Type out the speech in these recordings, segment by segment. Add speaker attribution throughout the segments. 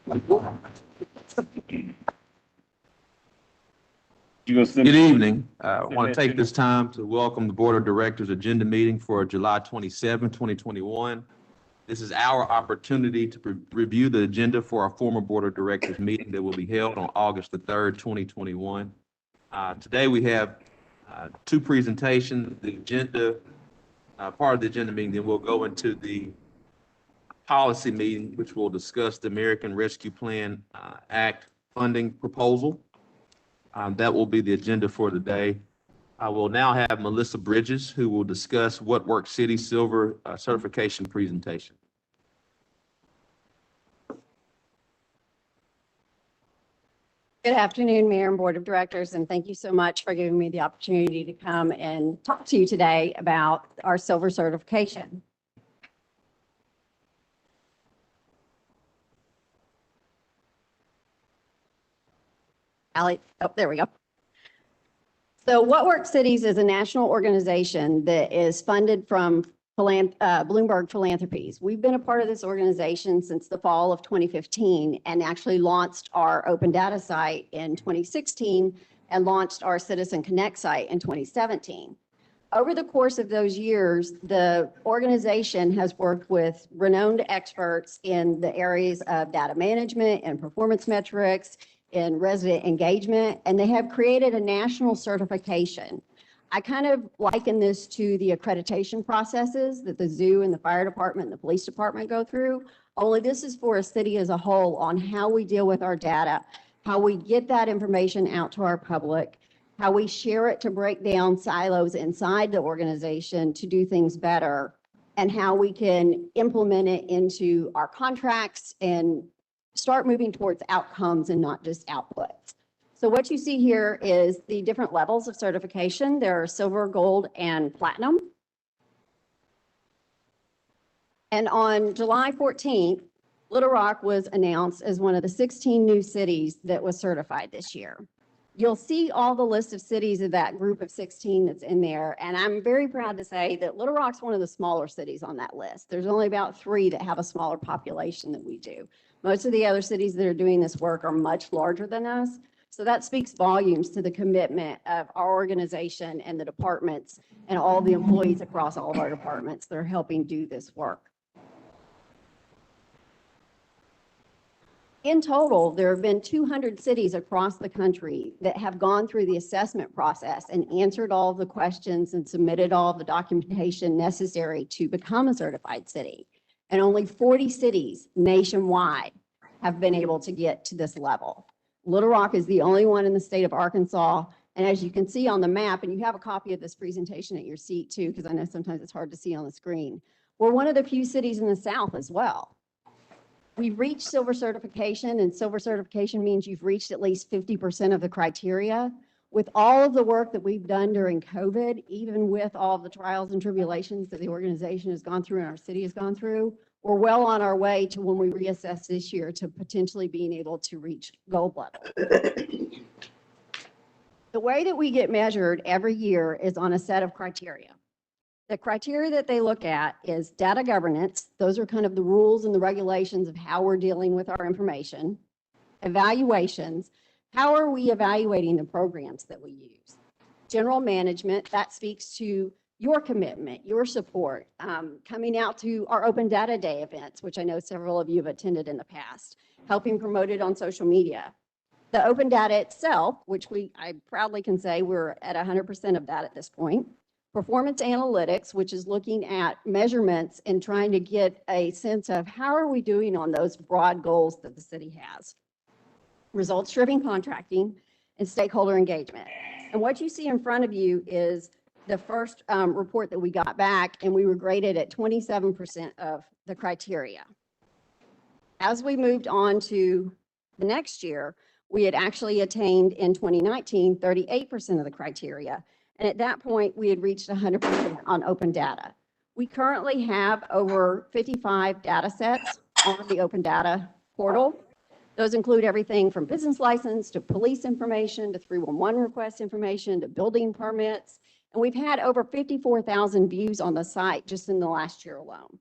Speaker 1: Good evening. I want to take this time to welcome the Board of Directors agenda meeting for July 27, 2021. This is our opportunity to review the agenda for our former Board of Directors meeting that will be held on August the 3rd, 2021. Today we have two presentations. The agenda, part of the agenda meeting, then we'll go into the policy meeting, which will discuss the American Rescue Plan Act funding proposal. That will be the agenda for the day. I will now have Melissa Bridges, who will discuss What Works City Silver certification presentation.
Speaker 2: Good afternoon, Mayor and Board of Directors, and thank you so much for giving me the opportunity to come and talk to you today about our silver certification. There we go. So What Works Cities is a national organization that is funded from Bloomberg Philanthropies. We've been a part of this organization since the fall of 2015 and actually launched our open data site in 2016 and launched our Citizen Connect site in 2017. Over the course of those years, the organization has worked with renowned experts in the areas of data management and performance metrics, in resident engagement, and they have created a national certification. I kind of liken this to the accreditation processes that the zoo and the fire department and the police department go through, only this is for a city as a whole on how we deal with our data, how we get that information out to our public, how we share it to break down silos inside the organization to do things better, and how we can implement it into our contracts and start moving towards outcomes and not just outputs. So what you see here is the different levels of certification. There are silver, gold, and platinum. And on July 14th, Little Rock was announced as one of the 16 new cities that was certified this year. You'll see all the list of cities of that group of 16 that's in there. And I'm very proud to say that Little Rock's one of the smaller cities on that list. There's only about 3 that have a smaller population than we do. Most of the other cities that are doing this work are much larger than us. So that speaks volumes to the commitment of our organization and the departments and all the employees across all of our departments that are helping do this work. In total, there have been 200 cities across the country that have gone through the assessment process and answered all of the questions and submitted all of the documentation necessary to become a certified city. And only 40 cities nationwide have been able to get to this level. Little Rock is the only one in the state of Arkansas. And as you can see on the map, and you have a copy of this presentation at your seat too, because I know sometimes it's hard to see on the screen, we're one of the few cities in the South as well. We've reached silver certification, and silver certification means you've reached at least 50% of the criteria. With all of the work that we've done during COVID, even with all of the trials and tribulations that the organization has gone through and our city has gone through, we're well on our way to, when we reassess this year, to potentially being able to reach gold level. The way that we get measured every year is on a set of criteria. The criteria that they look at is data governance. Those are kind of the rules and the regulations of how we're dealing with our information. Evaluations. How are we evaluating the programs that we use? General management, that speaks to your commitment, your support, coming out to our Open Data Day events, which I know several of you have attended in the past, helping promote it on social media. The open data itself, which I proudly can say we're at 100% of that at this point. Performance analytics, which is looking at measurements and trying to get a sense of how are we doing on those broad goals that the city has. Results-driven contracting, and stakeholder engagement. And what you see in front of you is the first report that we got back, and we were graded at 27% of the criteria. As we moved on to the next year, we had actually attained in 2019 38% of the criteria. And at that point, we had reached 100% on open data. We currently have over 55 data sets on the open data portal. Those include everything from business license to police information to 311 request information to building permits. And we've had over 54,000 views on the site just in the last year alone.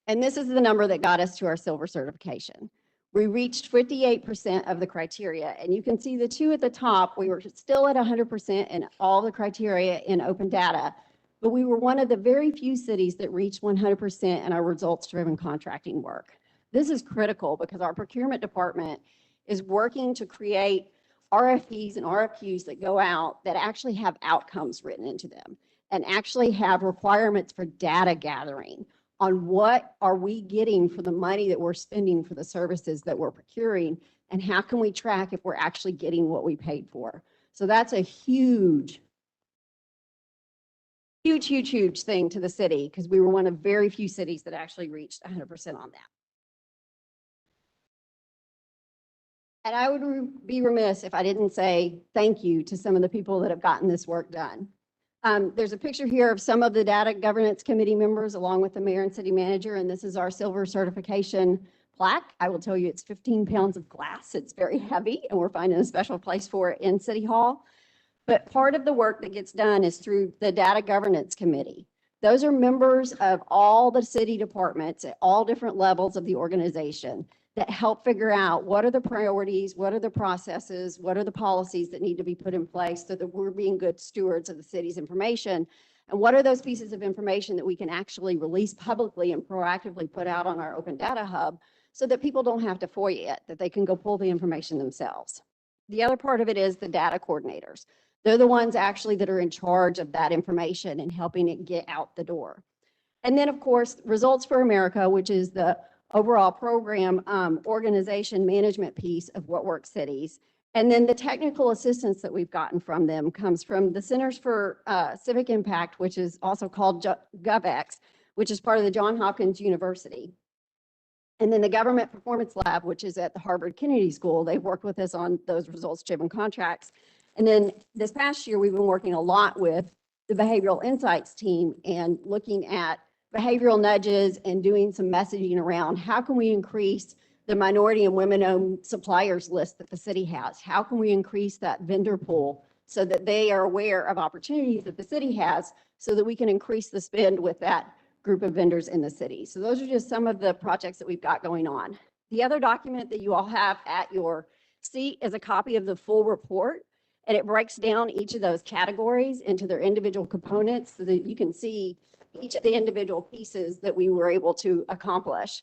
Speaker 2: And this is the number that got us to our silver certification. We reached 58% of the criteria, and you can see the two at the top, we were still at 100% in all the criteria in open data, but we were one of the very few cities that reached 100% in our results-driven contracting work. This is critical because our procurement department is working to create RFPs and RFQs that go out that actually have outcomes written into them and actually have requirements for data gathering on what are we getting for the money that we're spending for the services that we're procuring, and how can we track if we're actually getting what we paid for. So that's a huge thing to the city, because we were one of very few cities that actually reached 100% on that. And I would be remiss if I didn't say thank you to some of the people that have gotten this work done. There's a picture here of some of the data governance committee members along with the mayor and city manager, and this is our silver certification plaque. I will tell you it's 15 pounds of glass. It's very heavy, and we're finding a special place for it in City Hall. But part of the work that gets done is through the data governance committee. Those are members of all the city departments at all different levels of the organization that help figure out what are the priorities, what are the processes, what are the policies that need to be put in place so that we're being good stewards of the city's information, and what are those pieces of information that we can actually release publicly and proactively put out on our open data hub so that people don't have to FOIA it, that they can go pull the information themselves. The other part of it is the data coordinators. They're the ones actually that are in charge of that information and helping it get out the door. And then, of course, Results for America, which is the overall program organization management piece of What Works Cities. And then the technical assistance that we've gotten from them comes from the Centers for Civic Impact, which is also called GovX, which is part of the Johns Hopkins University. And then the Government Performance Lab, which is at the Harvard Kennedy School. They've worked with us on those results-driven contracts. And then this past year, we've been working a lot with the Behavioral Insights team and looking at behavioral nudges and doing some messaging around how can we increase the minority and women-owned suppliers list that the city has? How can we increase that vendor pool so that they are aware of opportunities that the city has so that we can increase the spend with that group of vendors in the city? So those are just some of the projects that we've got going on. The other document that you all have at your seat is a copy of the full report, and it breaks down each of those categories into their individual components so that you can see each of the individual pieces that we were able to accomplish.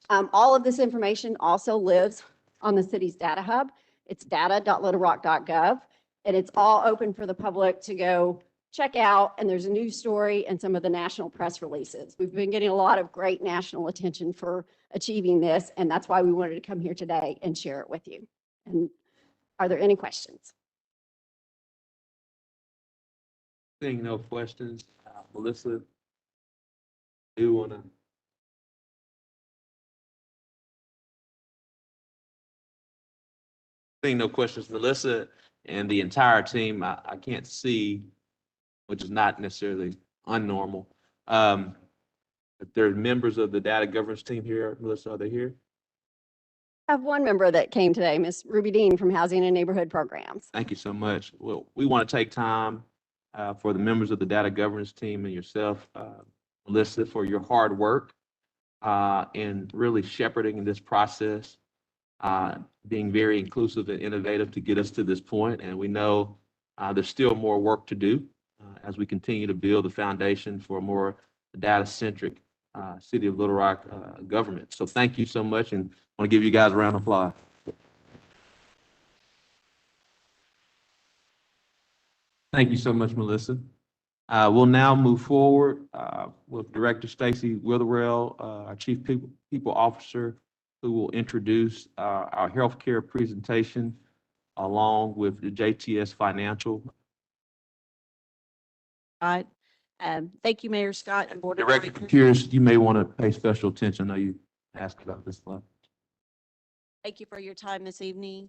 Speaker 2: All of this information also lives on the city's data hub. It's data.littlerock.gov, and it's all open for the public to go check out. And there's a news story and some of the national press releases. We've been getting a lot of great national attention for achieving this, and that's why we wanted to come here today and share it with you. And are there any questions?
Speaker 1: Seeing no questions, Melissa, do you want to? Seeing no questions, Melissa and the entire team, I can't see, which is not necessarily unnormal. If there are members of the data governance team here, Melissa, are they here?
Speaker 2: I have one member that came today, Ms. Ruby Dean from Housing and Neighborhood Programs.
Speaker 1: Thank you so much. Well, we want to take time for the members of the data governance team and yourself, Melissa, for your hard work in really shepherding this process, being very inclusive and innovative to get us to this point. And we know there's still more work to do as we continue to build the foundation for a more data-centric City of Little Rock government. So thank you so much, and I want to give you guys a round of applause. Thank you so much, Melissa. We'll now move forward with Director Stacy Witherell, our Chief People Officer, who will introduce our healthcare presentation along with the JTS Financial.
Speaker 3: Scott. Thank you, Mayor Scott and Board of
Speaker 1: Director
Speaker 3: Directors.
Speaker 1: Curious, you may want to pay special attention. I know you asked about this slide.
Speaker 3: Thank you for your time this evening.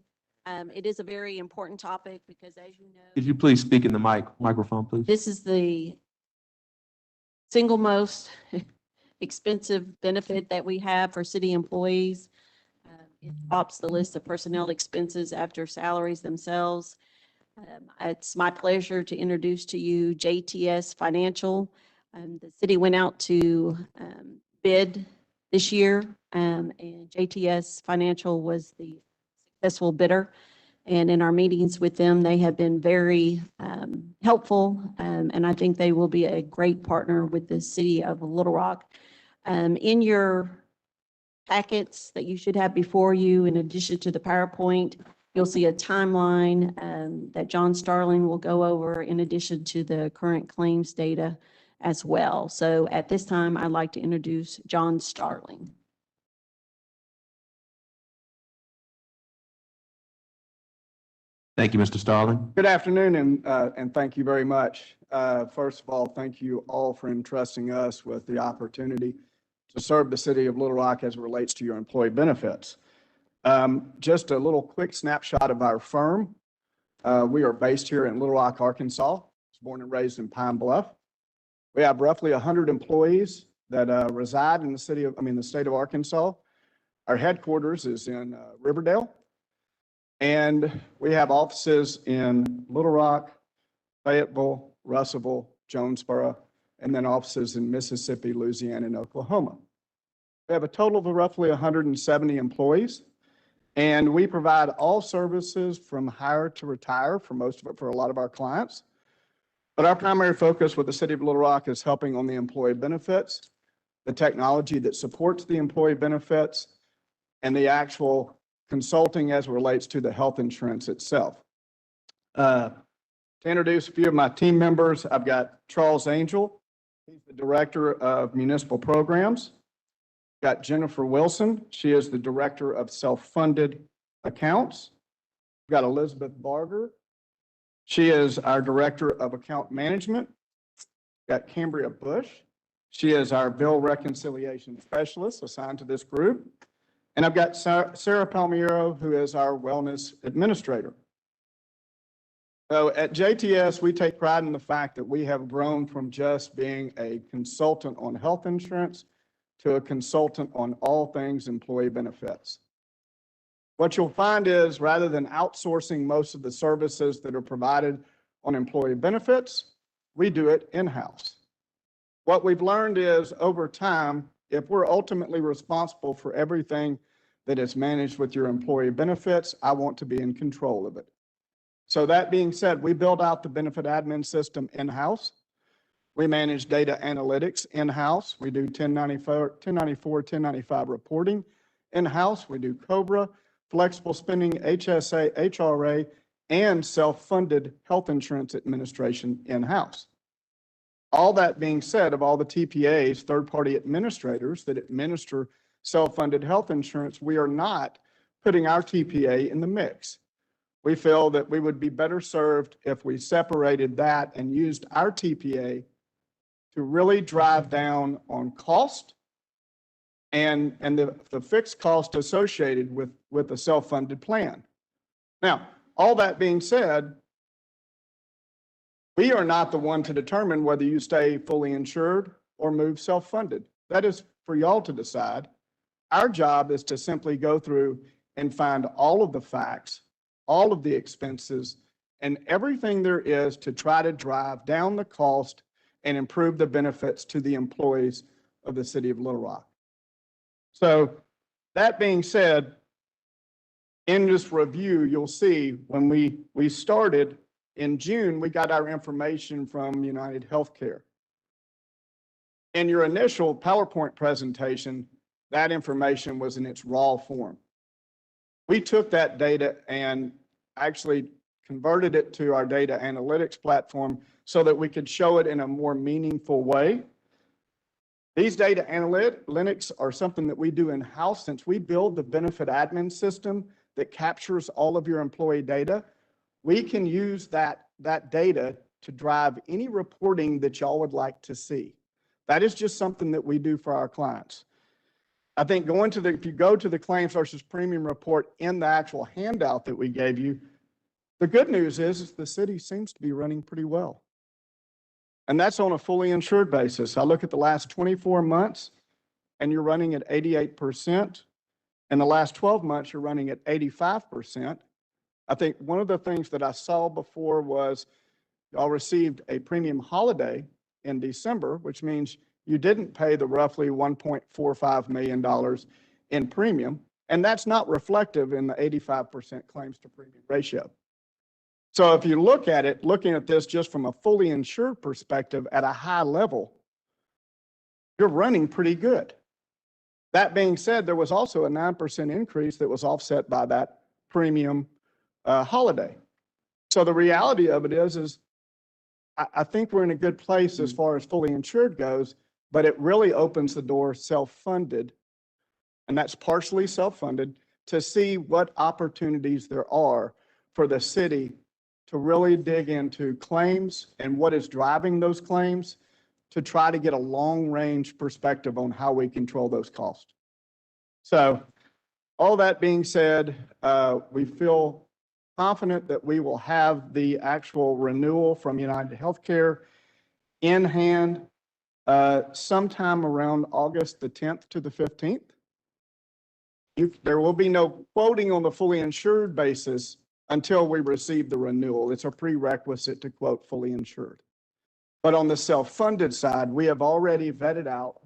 Speaker 3: It is a very important topic because, as you know,
Speaker 1: Could you please speak in the microphone, please?
Speaker 3: this is the single most expensive benefit that we have for city employees. It tops the list of personnel expenses after salaries themselves. It's my pleasure to introduce to you JTS Financial. The city went out to bid this year, and JTS Financial was the successful bidder. And in our meetings with them, they have been very helpful, and I think they will be a great partner with the city of Little Rock. In your packets that you should have before you, in addition to the PowerPoint, you'll see a timeline that John Starling will go over in addition to the current claims data as well. So at this time, I'd like to introduce John Starling.
Speaker 1: Thank you, Mr. Starling.
Speaker 4: Good afternoon, and thank you very much. First of all, thank you all for entrusting us with the opportunity to serve the city of Little Rock as it relates to your employee benefits. Just a little quick snapshot of our firm. We are based here in Little Rock, Arkansas. I was born and raised in Pine Bluff. We have roughly 100 employees that reside in the state of Arkansas. Our headquarters is in Riverdale. And we have offices in Little Rock, Fayetteville, Russellville, Jonesboro, and then offices in Mississippi, Louisiana, and Oklahoma. We have a total of roughly 170 employees, and we provide all services from hire to retire for a lot of our clients. But our primary focus with the city of Little Rock is helping on the employee benefits, the technology that supports the employee benefits, and the actual consulting as it relates to the health insurance itself. To introduce a few of my team members, I've got Charles Angel. He's the Director of Municipal Programs. Got Jennifer Wilson. She is the Director of Self-Funded Accounts. We've got Elizabeth Barger. She is our Director of Account Management. Got Cambria Bush. She is our Bill Reconciliation Specialist assigned to this group. And I've got Sarah Palmiero, who is our Wellness Administrator. So at JTS, we take pride in the fact that we have grown from just being a consultant on health insurance to a consultant on all things employee benefits. What you'll find is, rather than outsourcing most of the services that are provided on employee benefits, we do it in-house. What we've learned is, over time, if we're ultimately responsible for everything that is managed with your employee benefits, I want to be in control of it. So that being said, we build out the benefit admin system in-house. We manage data analytics in-house. We do 1094, 1095 reporting in-house. We do COBRA, flexible spending, HSA, HRA, and self-funded health insurance administration in-house. All that being said, of all the TPAs, third-party administrators that administer self-funded health insurance, we are not putting our TPA in the mix. We feel that we would be better served if we separated that and used our TPA to really drive down on cost and the fixed cost associated with the self-funded plan. Now, all that being said, we are not the one to determine whether you stay fully insured or move self-funded. That is for y'all to decide. Our job is to simply go through and find all of the facts, all of the expenses, and everything there is to try to drive down the cost and improve the benefits to the employees of the city of Little Rock. So that being said, in this review, you'll see when we started in June, we got our information from United Healthcare. In your initial PowerPoint presentation, that information was in its raw form. We took that data and actually converted it to our data analytics platform so that we could show it in a more meaningful way. These data analytics are something that we do in-house. Since we build the benefit admin system that captures all of your employee data, we can use that data to drive any reporting that y'all would like to see. That is just something that we do for our clients. I think if you go to the claims versus premium report in the actual handout that we gave you, the good news is the city seems to be running pretty well. And that's on a fully insured basis. I look at the last 24 months and you're running at 88%. In the last 12 months, you're running at 85%. I think one of the things that I saw before was y'all received a premium holiday in December, which means you didn't pay the roughly $1.45 million in premium, and that's not reflective in the 85% claims to premium ratio. So if you look at it, looking at this just from a fully insured perspective at a high level, you're running pretty good. That being said, there was also a 9% increase that was offset by that premium holiday. So the reality of it is I think we're in a good place as far as fully insured goes, but it really opens the door self-funded, and that's partially self-funded, to see what opportunities there are for the city to really dig into claims and what is driving those claims to try to get a long-range perspective on how we control those costs. So all that being said, we feel confident that we will have the actual renewal from United Healthcare in hand sometime around August the 10th to the 15th. There will be no quoting on the fully insured basis until we receive the renewal. It's a prerequisite to quote fully insured. But on the self-funded side, we have already vetted out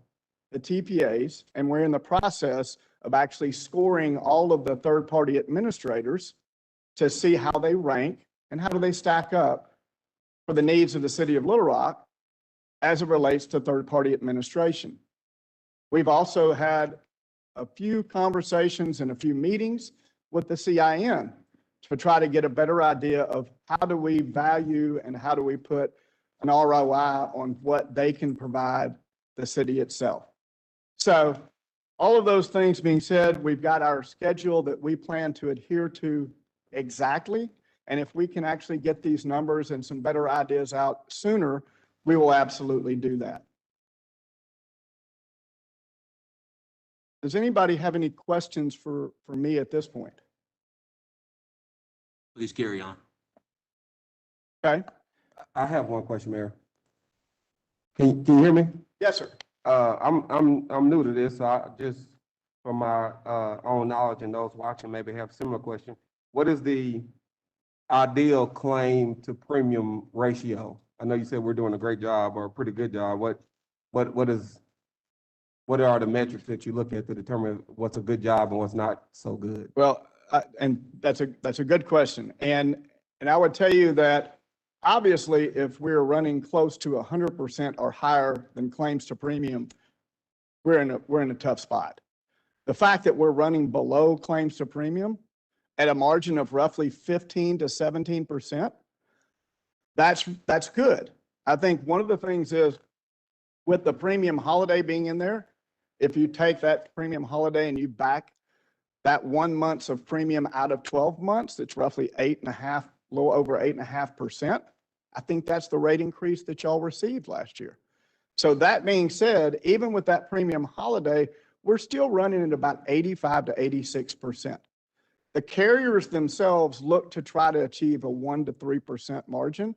Speaker 4: the TPAs, and we're in the process of actually scoring all of the third-party administrators to see how they rank and how do they stack up for the needs of the city of Little Rock as it relates to third-party administration. We've also had a few conversations and a few meetings with the CIN to try to get a better idea of how do we value and how do we put an ROI on what they can provide the city itself. So all of those things being said, we've got our schedule that we plan to adhere to exactly. And if we can actually get these numbers and some better ideas out sooner, we will absolutely do that. Does anybody have any questions for me at this point?
Speaker 1: Please carry on.
Speaker 4: Okay.
Speaker 5: I have one question, Mayor. Can you hear me?
Speaker 4: Yes, sir.
Speaker 5: I'm new to this, so I just, from my own knowledge and those watching maybe have a similar question. What is the ideal claim to premium ratio? I know you said we're doing a great job or a pretty good job. What are the metrics that you look at to determine what's a good job and what's not so good?
Speaker 4: Well, and that's a good question. And I would tell you that obviously if we're running close to 100% or higher than claims to premium, we're in a tough spot. The fact that we're running below claims to premium at a margin of roughly 15 to 17%, that's good. I think one of the things is with the premium holiday being in there, if you take that premium holiday and you back that 1 month of premium out of 12 months, it's roughly 8.5, a little over 8.5%. I think that's the rate increase that y'all received last year. So that being said, even with that premium holiday, we're still running at about 85 to 86%. The carriers themselves look to try to achieve a 1 to 3% margin.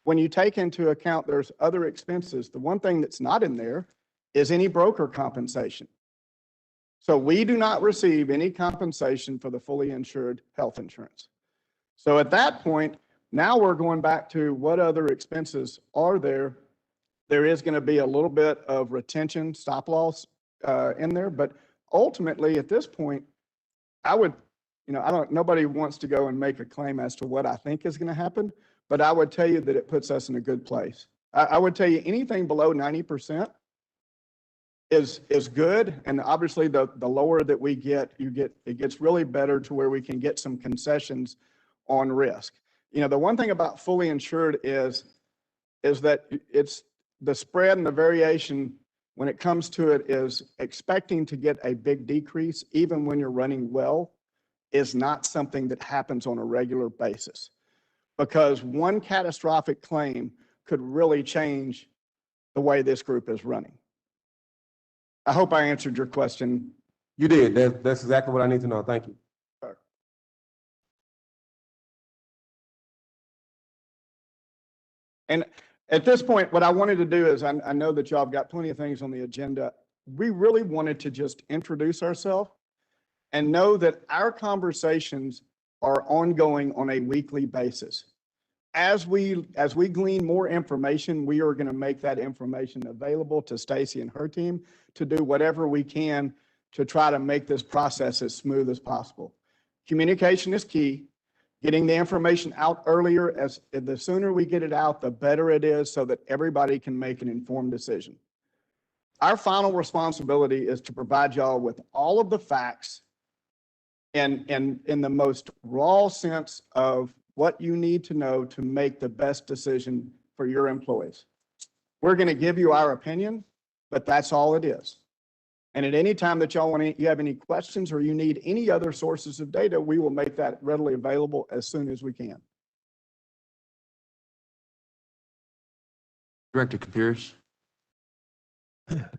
Speaker 4: When you take into account there's other expenses, the one thing that's not in there is any broker compensation. So we do not receive any compensation for the fully insured health insurance. So at that point, now we're going back to what other expenses are there. There is going to be a little bit of retention stop loss in there, but ultimately at this point, I would, nobody wants to go and make a claim as to what I think is going to happen, but I would tell you that it puts us in a good place. I would tell you anything below 90% is good. And obviously the lower that we get, it gets really better to where we can get some concessions on risk. The one thing about fully insured is that it's the spread and the variation when it comes to it is expecting to get a big decrease, even when you're running well, is not something that happens on a regular basis, because one catastrophic claim could really change the way this group is running. I hope I answered your question.
Speaker 5: You did. That's exactly what I need to know. Thank you.
Speaker 4: Sure. And at this point, what I wanted to do is, I know that y'all have got plenty of things on the agenda. We really wanted to just introduce ourselves and know that our conversations are ongoing on a weekly basis. as we glean more information, we are going to make that information available to Stacy and her team to do whatever we can to try to make this process as smooth as possible. Communication is key. Getting the information out earlier, the sooner we get it out, the better it is so that everybody can make an informed decision. Our final responsibility is to provide y'all with all of the facts and in the most raw sense of what you need to know to make the best decision for your employees. We're going to give you our opinion, but that's all it is. And at any time that you have any questions or you need any other sources of data, we will make that readily available as soon as we can.
Speaker 1: Director Capers.
Speaker 6: Could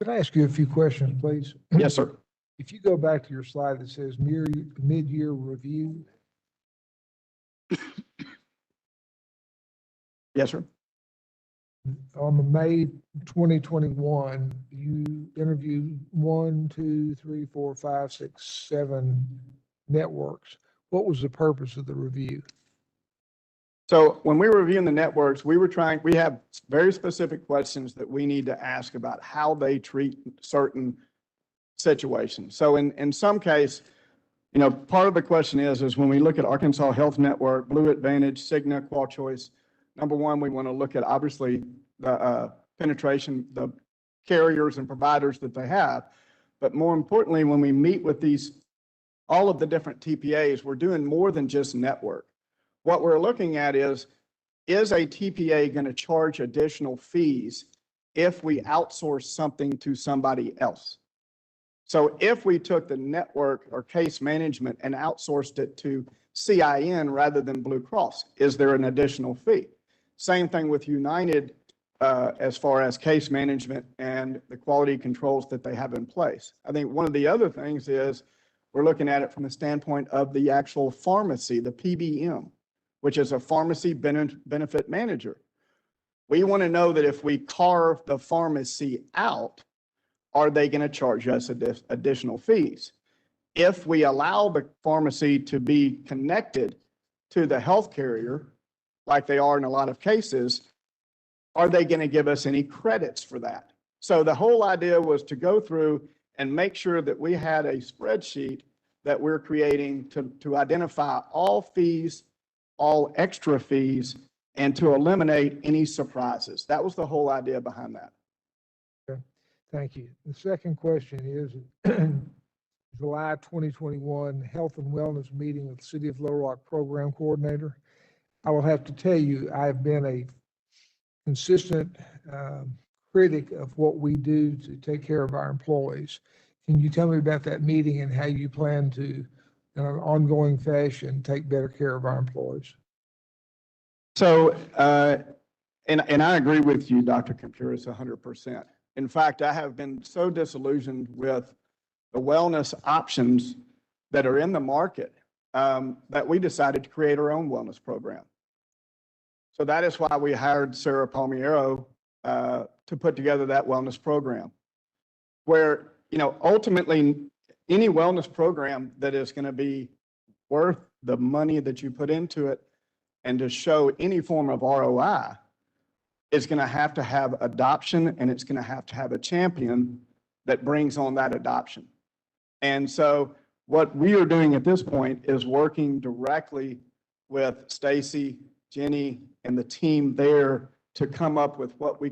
Speaker 6: I ask you a few questions, please?
Speaker 4: Yes, sir.
Speaker 6: If you go back to your slide that says mid-year review,
Speaker 4: Yes, sir.
Speaker 6: on the May 2021, you interviewed 1, 2, 3, 4, 5, 6, 7 networks. What was the purpose of the review?
Speaker 4: So when we were reviewing the networks, we have very specific questions that we need to ask about how they treat certain situations. So in some case, part of the question is when we look at Arkansas Health Network, Blue Advantage, Cigna, Qual Choice, number one, we want to look at obviously the penetration, the carriers and providers that they have. But more importantly, when we meet with all of the different TPAs, we're doing more than just network. What we're looking at is a TPA going to charge additional fees if we outsource something to somebody else? So if we took the network or case management and outsourced it to CIN rather than Blue Cross, is there an additional fee? Same thing with United as far as case management and the quality controls that they have in place. I think one of the other things is we're looking at it from the standpoint of the actual pharmacy, the PBM, which is a pharmacy benefit manager. We want to know that if we carve the pharmacy out, are they going to charge us additional fees? If we allow the pharmacy to be connected to the health carrier, like they are in a lot of cases, are they going to give us any credits for that? So the whole idea was to go through and make sure that we had a spreadsheet that we're creating to identify all fees, all extra fees, and to eliminate any surprises. That was the whole idea behind that.
Speaker 6: Okay, thank you. The second question is, July 2021 Health and Wellness Meeting with the City of Little Rock Program Coordinator. I will have to tell you, I've been a consistent critic of what we do to take care of our employees. Can you tell me about that meeting and how you plan to, in an ongoing fashion, take better care of our employees?
Speaker 4: So, and I agree with you, Dr. Compuris, 100%. In fact, I have been so disillusioned with the wellness options that are in the market that we decided to create our own wellness program. So that is why we hired Sarah Palmiero to put together that wellness program, where, ultimately any wellness program that is going to be worth the money that you put into it and to show any form of ROI is going to have adoption, and it's going to have a champion that brings on that adoption. And so what we are doing at this point is working directly with Stacy, Jenny, and the team there to come up with what we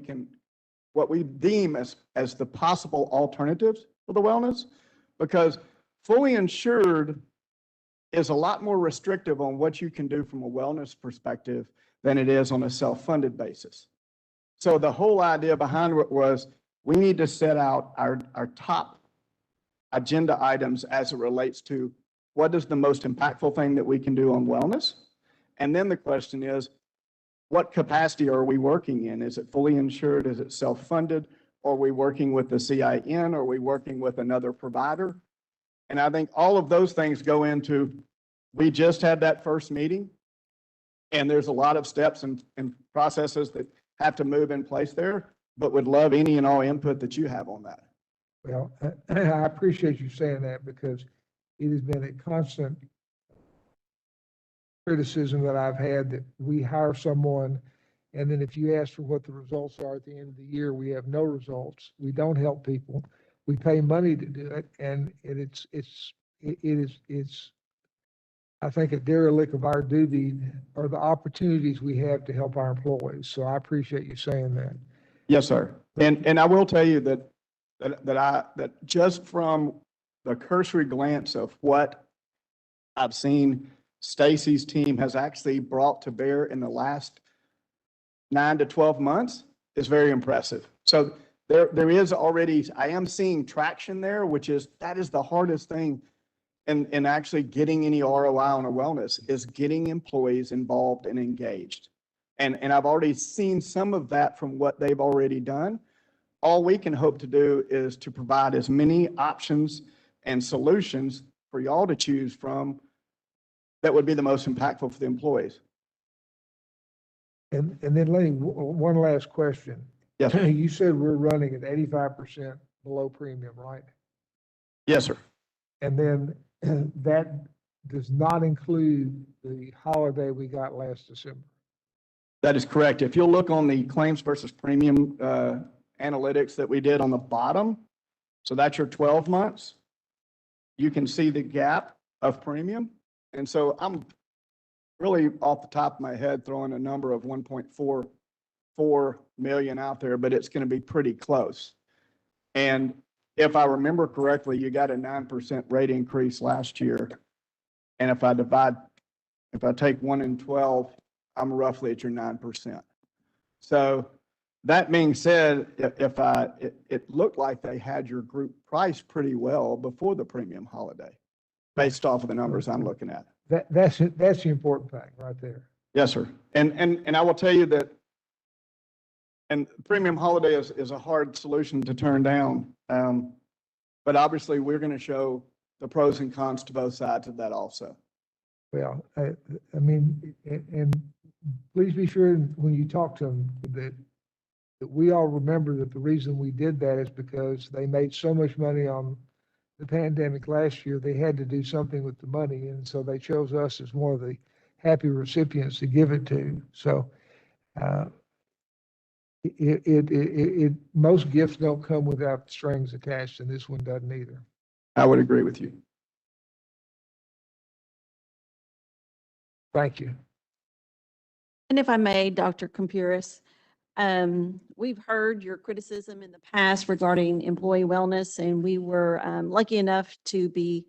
Speaker 4: deem as the possible alternatives for the wellness, because fully insured is a lot more restrictive on what you can do from a wellness perspective than it is on a self-funded basis. So the whole idea behind it was we need to set out our top agenda items as it relates to what is the most impactful thing that we can do on wellness. And then the question is, what capacity are we working in? Is it fully insured? Is it self-funded? Are we working with the CIN? Are we working with another provider? And I think all of those things go into, we just had that first meeting, and there's a lot of steps and processes that have to move in place there, but would love any and all input that you have on that.
Speaker 6: Well, I appreciate you saying that, because it has been a constant criticism that I've had that we hire someone, and then if you ask for what the results are at the end of the year, we have no results. We don't help people. We pay money to do it, and it's I think a derelict of our duty or the opportunities we have to help our employees. So I appreciate you saying that.
Speaker 4: Yes, sir. And I will tell you that just from the cursory glance of what I've seen Stacy's team has actually brought to bear in the last 9 to 12 months is very impressive. So there is already, I am seeing traction there, that is the hardest thing in actually getting any ROI on a wellness is getting employees involved and engaged. And I've already seen some of that from what they've already done. All we can hope to do is to provide as many options and solutions for y'all to choose from that would be the most impactful for the employees.
Speaker 6: And then Lenny, one last question.
Speaker 4: Yes, sir.
Speaker 6: You said we're running at 85% below premium, right?
Speaker 4: Yes, sir.
Speaker 6: And then that does not include the holiday we got last December.
Speaker 4: That is correct. If you'll look on the claims versus premium analytics that we did on the bottom, so that's your 12 months, you can see the gap of premium. And so I'm really off the top of my head throwing a number of 1.44 million out there, but it's going to be pretty close. And if I remember correctly, you got a 9% rate increase last year. And if I take 1 in 12, I'm roughly at your 9%. So that being said, it looked like they had your group priced pretty well before the premium holiday, based off of the numbers I'm looking at.
Speaker 6: That's the important thing right there.
Speaker 4: Yes, sir. And I will tell you that, and premium holiday is a hard solution to turn down. But obviously we're going to show the pros and cons to both sides of that also.
Speaker 6: Well, I mean, and please be sure when you talk to them that we all remember that the reason we did that is because they made so much money on the pandemic last year, they had to do something with the money. And so they chose us as one of the happy recipients to give it to. So most gifts don't come without strings attached, and this one doesn't either.
Speaker 4: I would agree with you.
Speaker 6: Thank you.
Speaker 3: And if I may, Dr. Compuris, we've heard your criticism in the past regarding employee wellness, and we were lucky enough to be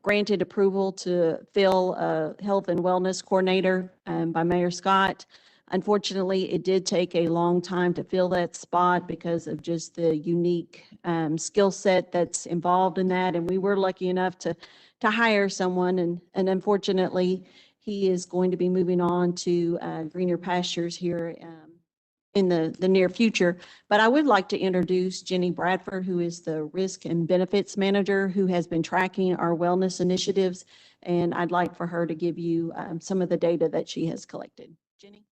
Speaker 3: granted approval to fill a health and wellness coordinator by Mayor Scott. Unfortunately, it did take a long time to fill that spot because of just the unique skill set that's involved in that. And we were lucky enough to hire someone, and unfortunately, he is going to be moving on to greener pastures here in the near future. But I would like to introduce Jenny Bradford, who is the Risk and Benefits Manager, who has been tracking our wellness initiatives. And I'd like for her to give you some of the data that she has collected. Jenny?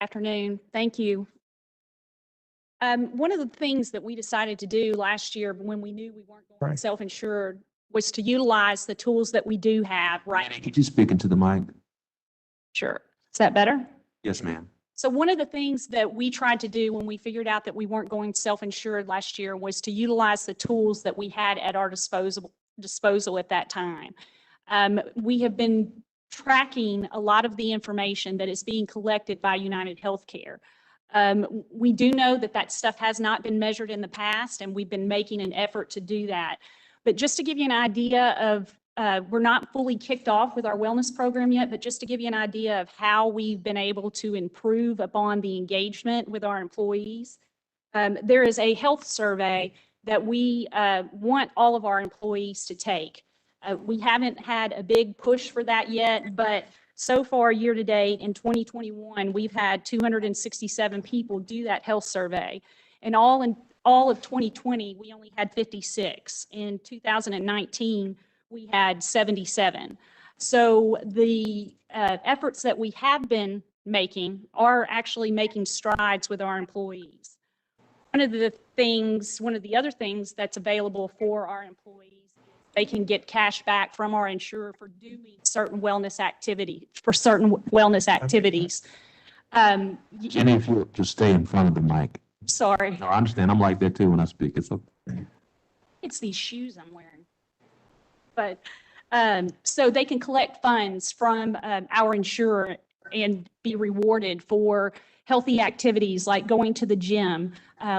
Speaker 7: Afternoon. Thank you. One of the things that we decided to do last year when we knew we weren't going
Speaker 6: Right.
Speaker 7: self-insured was to utilize the tools that we do have right.
Speaker 1: Annie, could you speak into the mic?
Speaker 7: Sure. Is that better?
Speaker 1: Yes, ma'am.
Speaker 7: So one of the things that we tried to do when we figured out that we weren't going self-insured last year was to utilize the tools that we had at our disposal at that time. We have been tracking a lot of the information that is being collected by United Healthcare. We do know that that stuff has not been measured in the past, and we've been making an effort to do that. But just to give you an idea of, we're not fully kicked off with our wellness program yet, but just to give you an idea of how we've been able to improve upon the engagement with our employees. There is a health survey that we want all of our employees to take. We haven't had a big push for that yet, but so far year to date in 2021, we've had 267 people do that health survey. And all of 2020, we only had 56. In 2019, we had 77. So the efforts that we have been making are actually making strides with our employees. One of the other things that's available for our employees is they can get cash back from our insurer for doing certain wellness activities.
Speaker 1: Jenny, if you just stay in front of the mic.
Speaker 7: Sorry,
Speaker 1: No, I understand. I'm like that too when I speak. It's okay.
Speaker 7: it's these shoes I'm wearing. But, so they can collect funds from our insurer and be rewarded for healthy activities like going to the gym,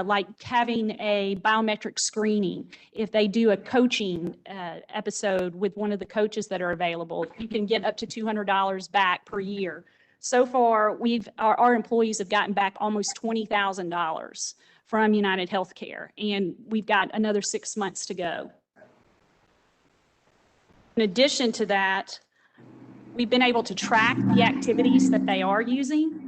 Speaker 7: like having a biometric screening. If they do a coaching episode with one of the coaches that are available, you can get up to $200 back per year. So far, our employees have gotten back almost $20,000 from United Healthcare, and we've got another 6 months to go. In addition to that, we've been able to track the activities that they are using.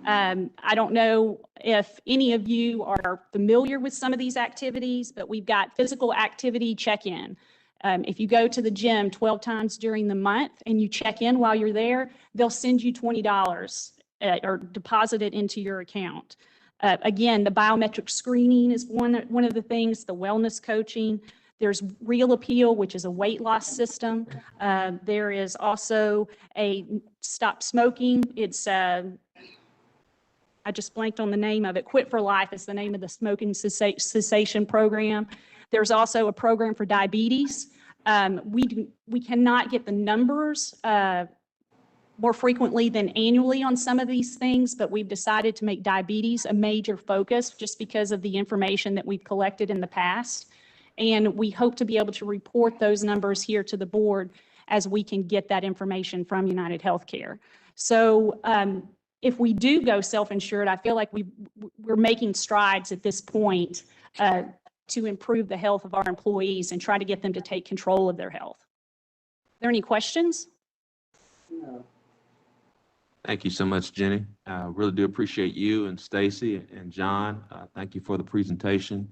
Speaker 7: I don't know if any of you are familiar with some of these activities, but we've got physical activity check-in. If you go to the gym 12 times during the month and you check in while you're there, they'll send you $20 or deposit it into your account. Again, the biometric screening is one of the things, the wellness coaching. There's Real Appeal, which is a weight loss system. There is also a Stop Smoking. It's, I just blanked on the name of it. Quit for Life is the name of the smoking cessation program. There's also a program for diabetes. We cannot get the numbers more frequently than annually on some of these things, but we've decided to make diabetes a major focus just because of the information that we've collected in the past. And we hope to be able to report those numbers here to the board as we can get that information from United Healthcare. So if we do go self-insured, I feel like we're making strides at this point to improve the health of our employees and try to get them to take control of their health. Are there any questions?
Speaker 8: No.
Speaker 1: Thank you so much, Jenny. Really do appreciate you and Stacy and John. Thank you for the presentation.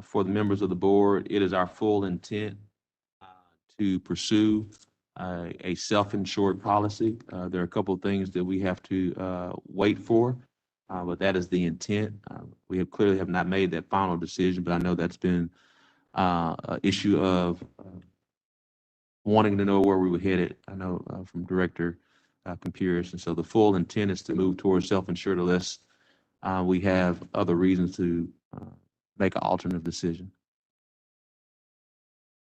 Speaker 1: For the members of the board, it is our full intent to pursue a self-insured policy. There are a couple of things that we have to wait for, but that is the intent. We have clearly have not made that final decision, but I know that's been an issue of wanting to know where we were headed. I know from Director Compuris, and so the full intent is to move towards self-insured unless we have other reasons to make an alternative decision.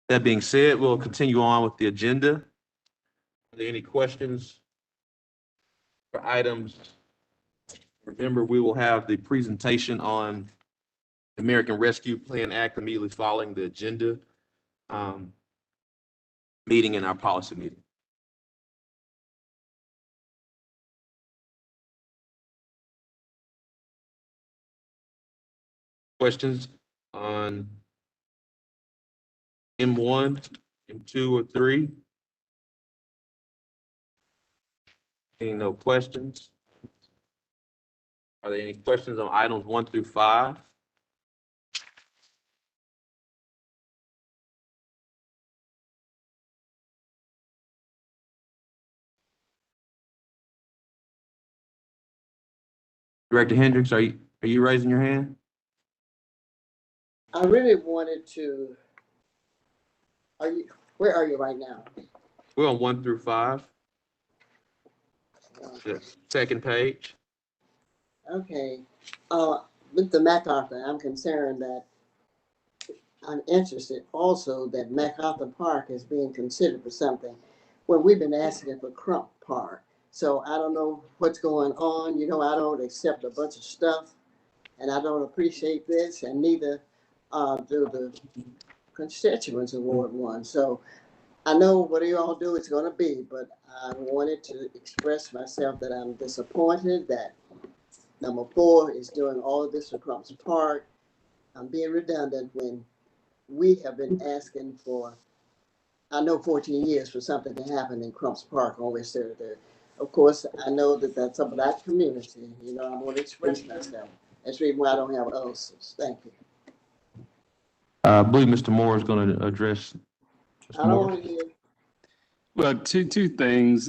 Speaker 1: That being said, we'll continue on with the agenda. Are there any questions for items? Remember, we will have the presentation on the American Rescue Plan Act immediately following the agenda meeting in our policy meeting. Questions on M1, M2, or 3? Seeing no questions. Are there any questions on items 1 through 5? Director Hendricks, are you raising your hand?
Speaker 8: I really wanted to, where are you right now?
Speaker 1: We're on 1 through 5. The second page.
Speaker 8: Okay, with the MacArthur, I'm concerned that, I'm interested also that MacArthur Park is being considered for something when we've been asking for Crump Park. So I don't know what's going on. You know, I don't accept a bunch of stuff and I don't appreciate this, and neither do the constituents of Ward 1. So I know what you all do is going to be, but I wanted to express myself that I'm disappointed that number 4 is doing all of this for Crumps Park. I'm being redundant when we have been asking for, I know 14 years for something to happen in Crumps Park on West 33rd. Of course, I know that that's a black community. You know, I want to express myself. That's the reason why I don't have ulcers. Thank you.
Speaker 1: I believe Mr. Moore is going to address. Mr.
Speaker 8: I don't
Speaker 1: Moore.
Speaker 8: want to hear.
Speaker 9: Well, two things.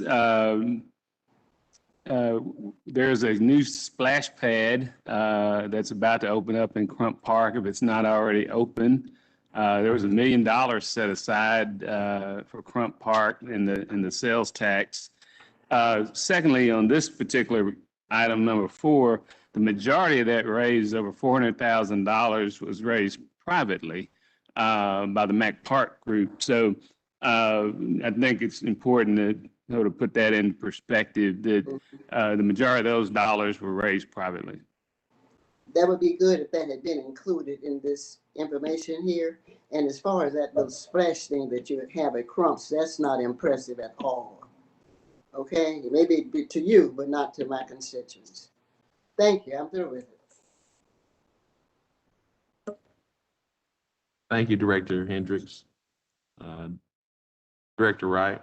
Speaker 9: There's a new splash pad that's about to open up in Crump Park, if it's not already open. There was $1 million set aside for Crump Park in the sales tax. Secondly, on this particular item number 4, the majority of that raised, over $400,000, was raised privately by the Mac Park Group. So I think it's important to sort of put that in perspective, that the majority of those dollars were raised privately.
Speaker 8: That would be good if that had been included in this information here. And as far as that little splash thing that you have at Crumps, that's not impressive at all. Okay, it may be to you, but not to my constituents. Thank you, I'm through with it.
Speaker 1: Thank you, Director Hendricks. Director Wright.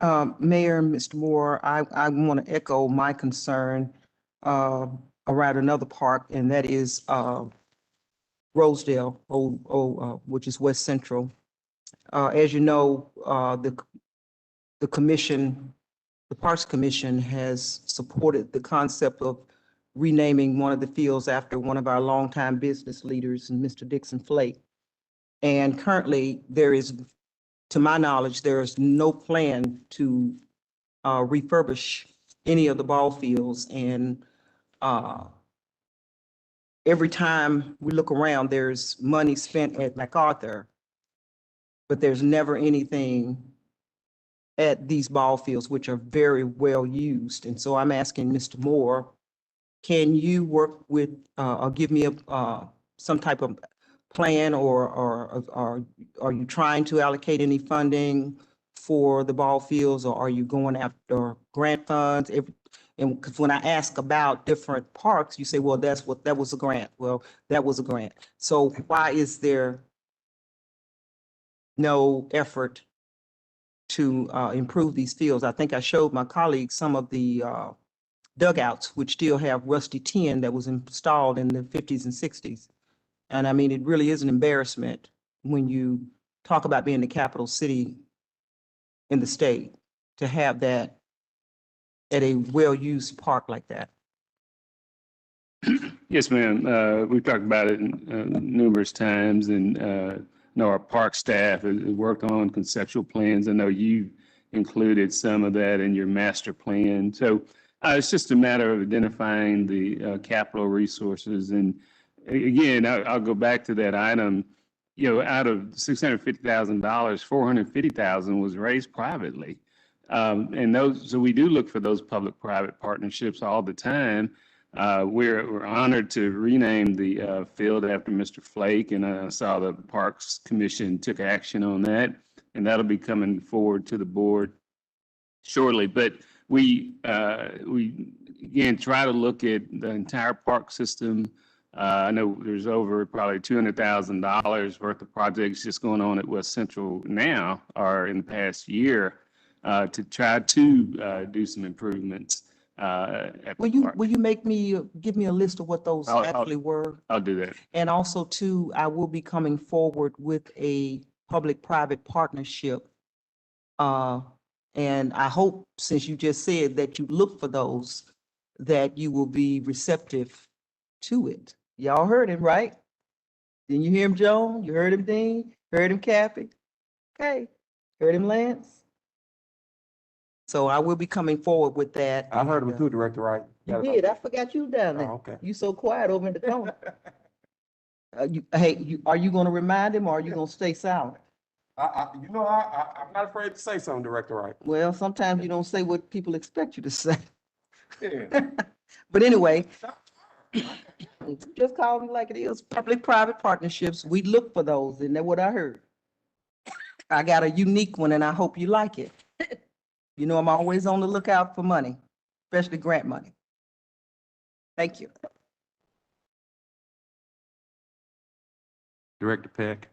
Speaker 10: Mayor, Mr. Moore, I want to echo my concern around another park, and that is Rosedale, which is West Central. As you know, the commission, the Parks Commission, has supported the concept of renaming one of the fields after one of our longtime business leaders, Mr. Dixon Flake. And currently, there is, to my knowledge, there is no plan to refurbish any of the ball fields. And every time we look around, there's money spent at MacArthur, but there's never anything at these ball fields, which are very well used. And so I'm asking Mr. Moore, can you work with, or give me some type of plan, or are you trying to allocate any funding for the ball fields, or are you going after grant funds? And because when I ask about different parks, you say, well, that was a grant. Well, that was a grant. So why is there no effort to improve these fields? I think I showed my colleagues some of the dugouts, which still have rusty tin that was installed in the 50s and 60s. And I mean, it really is an embarrassment when you talk about being the capital city in the state to have that at a well-used park like that.
Speaker 9: Yes, ma'am. We've talked about it numerous times, and know our park staff has worked on conceptual plans. I know you included some of that in your master plan. So it's just a matter of identifying the capital resources. And again, I'll go back to that item. You know, out of $650,000, $450,000 was raised privately. And so we do look for those public-private partnerships all the time. We're honored to rename the field after Mr. Flake, and I saw the Parks Commission took action on that, and that'll be coming forward to the board shortly. But we again try to look at the entire park system. I know there's over probably $200,000 worth of projects just going on at West Central now, or in the past year, to try to do some improvements.
Speaker 10: Will you give me a list of what those actually were?
Speaker 9: I'll do that.
Speaker 10: And also too, I will be coming forward with a public-private partnership. And I hope, since you just said that you look for those, that you will be receptive to it. Y'all heard him, right? Didn't you hear him, Joan? You heard him, Dean? Heard him, Kathy? Okay. Heard him, Lance? So I will be coming forward with that.
Speaker 5: I heard him too, Director Wright.
Speaker 10: You did. I forgot you down there.
Speaker 5: Oh, okay.
Speaker 10: You so quiet over in the corner. Are you going to remind him, or are you going to stay silent?
Speaker 5: I'm not afraid to say something, Director Wright.
Speaker 10: Well, sometimes you don't say what people expect you to say.
Speaker 5: Yeah.
Speaker 10: But anyway, just call me like it is. Public-private partnerships, we look for those, and that's what I heard. I got a unique one, and I hope you like it. You know, I'm always on the lookout for money, especially grant money. Thank you.
Speaker 1: Director Peck.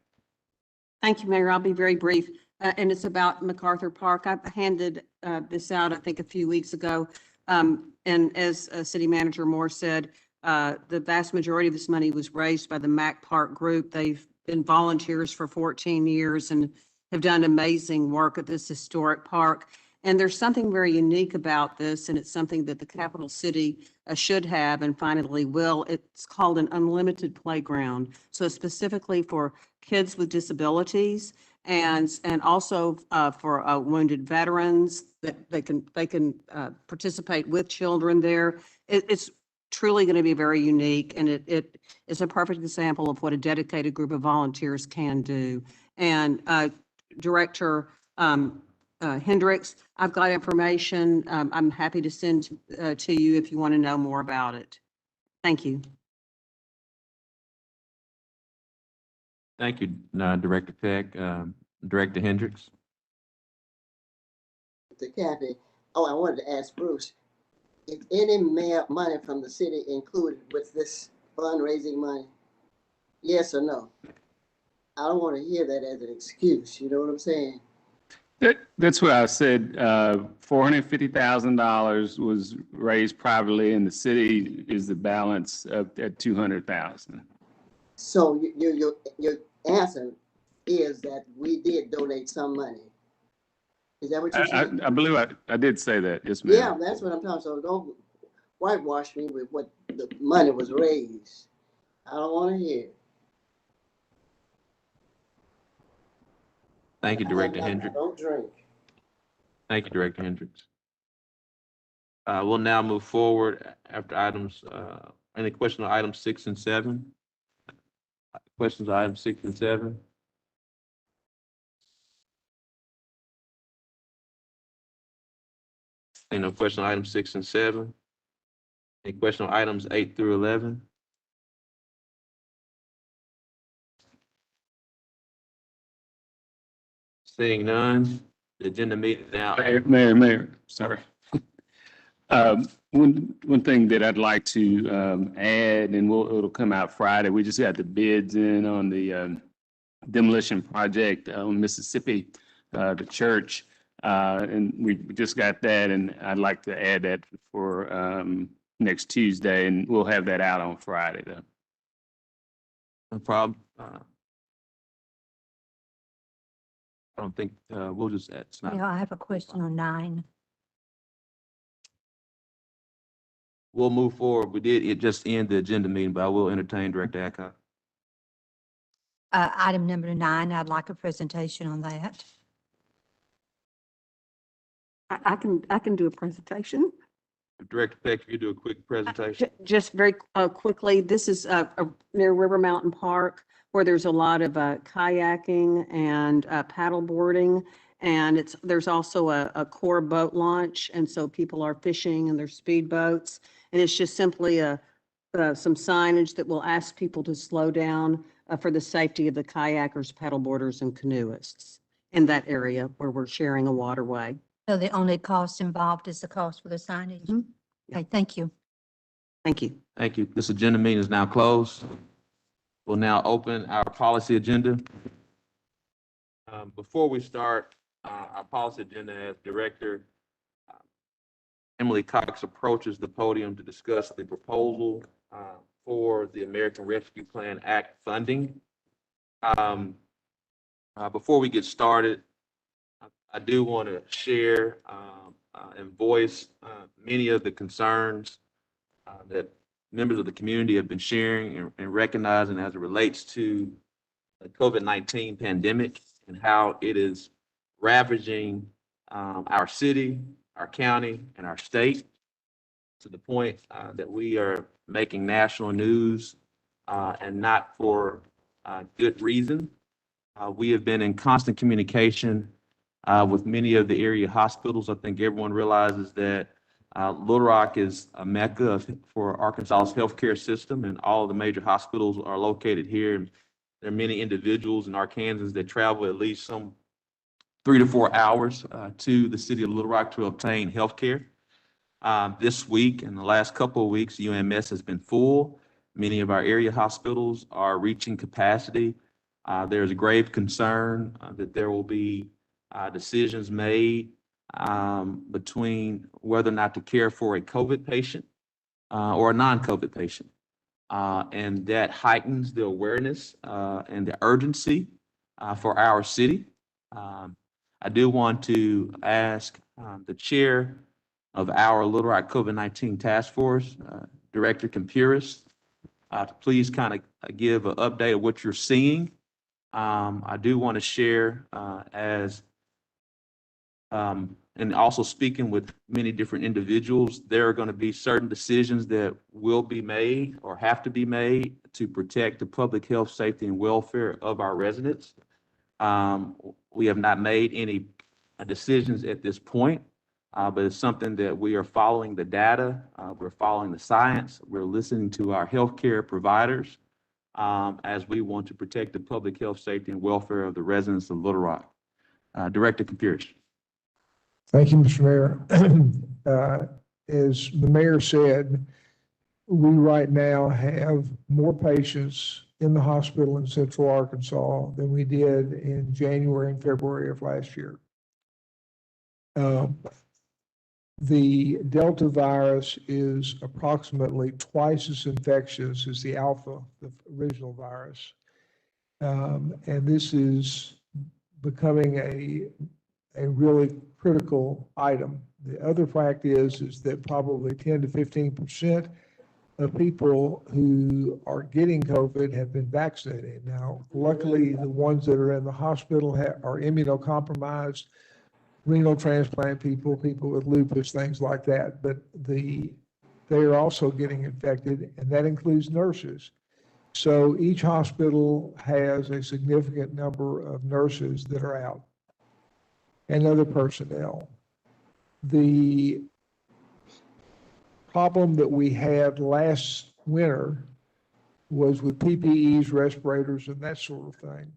Speaker 3: Thank you, Mayor. I'll be very brief. And it's about MacArthur Park. I handed this out, I think, a few weeks ago. And as City Manager Moore said, the vast majority of this money was raised by the Mac Park Group. They've been volunteers for 14 years and have done amazing work at this historic park.
Speaker 11: And there's something very unique about this, and it's something that the capital city should have and finally will. It's called an unlimited playground. So specifically for kids with disabilities and also for wounded veterans that they can participate with children there. It's truly going to be very unique, and it is a perfect example of what a dedicated group of volunteers can do. And Director Hendricks, I've got information. I'm happy to send to you if you want to know more about it. Thank you.
Speaker 1: Thank you, Director Peck. Director Hendricks.
Speaker 8: To Kathy, oh, I wanted to ask Bruce, is any money from the city included with this fundraising money? Yes or no? I don't want to hear that as an excuse, you know what I'm saying?
Speaker 9: That's what I said. $450,000 was raised privately, and the city is the balance at 200,000.
Speaker 8: So your answer is that we did donate some money. Is that what you said?
Speaker 9: I believe I did say that. Yes, ma'am.
Speaker 8: Yeah, that's what I'm talking. So don't whitewash me with what the money was raised. I don't want to hear it.
Speaker 1: Thank you, Director
Speaker 8: I
Speaker 1: Hendricks.
Speaker 8: don't drink.
Speaker 1: Thank you, Director Hendricks. We'll now move forward after items, any question on items 6 and 7? Questions on items 6 and 7? Any no question on items 6 and 7? Any question on items 8 through 11? Seeing none, the agenda meeting now.
Speaker 9: Mayor, sorry. One thing that I'd like to add, and it'll come out Friday, we just got the bids in on the demolition project on Mississippi, the church, and we just got that, and I'd like to add that for next Tuesday, and we'll have that out on Friday, though.
Speaker 1: No problem. I don't think, we'll just, it's not.
Speaker 12: Yeah, I have a question on 9.
Speaker 1: We'll move forward. We did, it just end the agenda meeting, but I will entertain Director Adcock.
Speaker 12: Item number 9, I'd like a presentation on that.
Speaker 11: I can do a presentation.
Speaker 1: Director Peck, if you do a quick presentation.
Speaker 11: Just very quickly, this is near River Mountain Park, where there's a lot of kayaking and paddle boarding. And there's also a core boat launch. And so people are fishing in their speedboats. And it's just simply some signage that will ask people to slow down for the safety of the kayakers, paddle boarders, and canoeists in that area where we're sharing a waterway.
Speaker 12: So the only cost involved is the cost for the signage?
Speaker 11: Mhm.
Speaker 12: Okay, thank you.
Speaker 11: Thank you.
Speaker 1: Thank you. This agenda meeting is now closed. We'll now open our policy agenda. Before we start our policy agenda, as Director Emily Cox approaches the podium to discuss the proposal for the American Rescue Plan Act funding. Before we get started, I do want to share and voice many of the concerns that members of the community have been sharing and recognizing as it relates to the COVID-19 pandemic and how it is ravaging our city, our county, and our state to the point that we are making national news and not for good reason. We have been in constant communication with many of the area hospitals. I think everyone realizes that Little Rock is a mecca for Arkansas's healthcare system, and all of the major hospitals are located here. There are many individuals in Arkansas that travel at least some 3 to 4 hours to the city of Little Rock to obtain healthcare. This week and the last couple of weeks, UMS has been full. Many of our area hospitals are reaching capacity. There's a grave concern that there will be decisions made between whether or not to care for a COVID patient or a non-COVID patient. And that heightens the awareness and the urgency for our city. I do want to ask the chair of our Little Rock COVID-19 Task Force, Director Compuris, to please kind of give an update of what you're seeing. I do want to share and also speaking with many different individuals, there are going to be certain decisions that will be made or have to be made to protect the public health, safety, and welfare of our residents. We have not made any decisions at this point, but it's something that we are following the data, we're following the science, we're listening to our healthcare providers as we want to protect the public health, safety, and welfare of the residents of Little Rock. Director Compuris.
Speaker 6: Thank you, Mr. Mayor. As the mayor said, we right now have more patients in the hospital in Central Arkansas than we did in January and February of last year. The Delta virus is approximately twice as infectious as the Alpha, the original virus. And this is becoming a really critical item. The other fact is that probably 10 to 15% of people who are getting COVID have been vaccinated. Now, luckily, the ones that are in the hospital are immunocompromised, renal transplant people, people with lupus, things like that. But they are also getting infected, and that includes nurses. So each hospital has a significant number of nurses that are out and other personnel. The problem that we had last winter was with PPEs, respirators, and that sort of thing.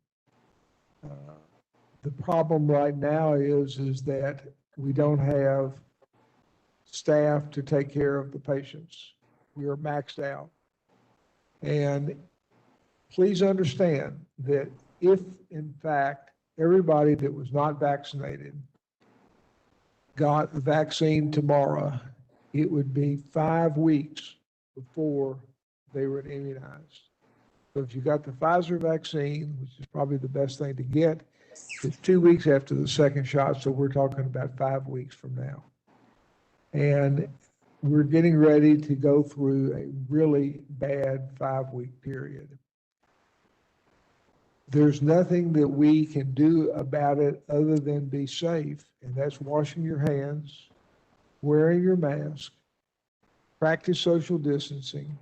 Speaker 6: The problem right now is that we don't have staff to take care of the patients. We are maxed out. And please understand that if, in fact, everybody that was not vaccinated got the vaccine tomorrow, it would be 5 weeks before they were immunized. So if you got the Pfizer vaccine, which is probably the best thing to get, it's 2 weeks after the second shot, so we're talking about 5 weeks from now. And we're getting ready to go through a really bad 5-week period. There's nothing that we can do about it other than be safe, and that's washing your hands, wearing your mask, practice social distancing,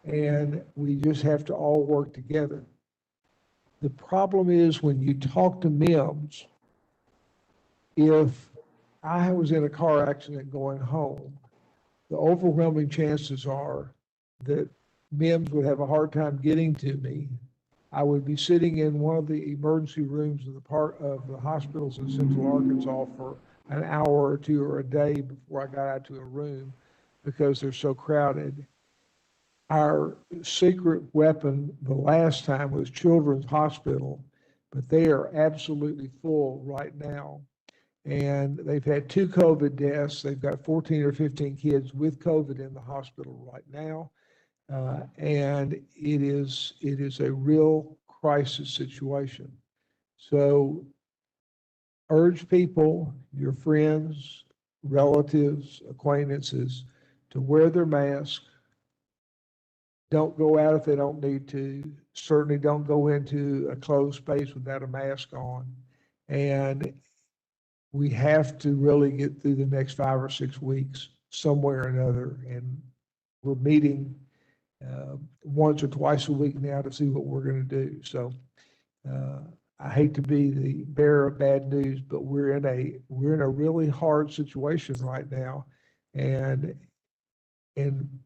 Speaker 6: and we just have to all work together. The problem is when you talk to MIMS, if I was in a car accident going home, the overwhelming chances are that MIMS would have a hard time getting to me. I would be sitting in one of the emergency rooms of the hospitals in Central Arkansas for an hour or two or a day before I got out to a room because they're so crowded. Our secret weapon the last time was Children's Hospital, but they are absolutely full right now. And they've had 2 COVID deaths. They've got 14 or 15 kids with COVID in the hospital right now. And it is a real crisis situation. So urge people, your friends, relatives, acquaintances, to wear their masks. Don't go out if they don't need to. Certainly don't go into a closed space without a mask on. And we have to really get through the next 5 or 6 weeks some way or another. And we're meeting once or twice a week now to see what we're going to do. So I hate to be the bearer of bad news, but we're in a really hard situation right now, and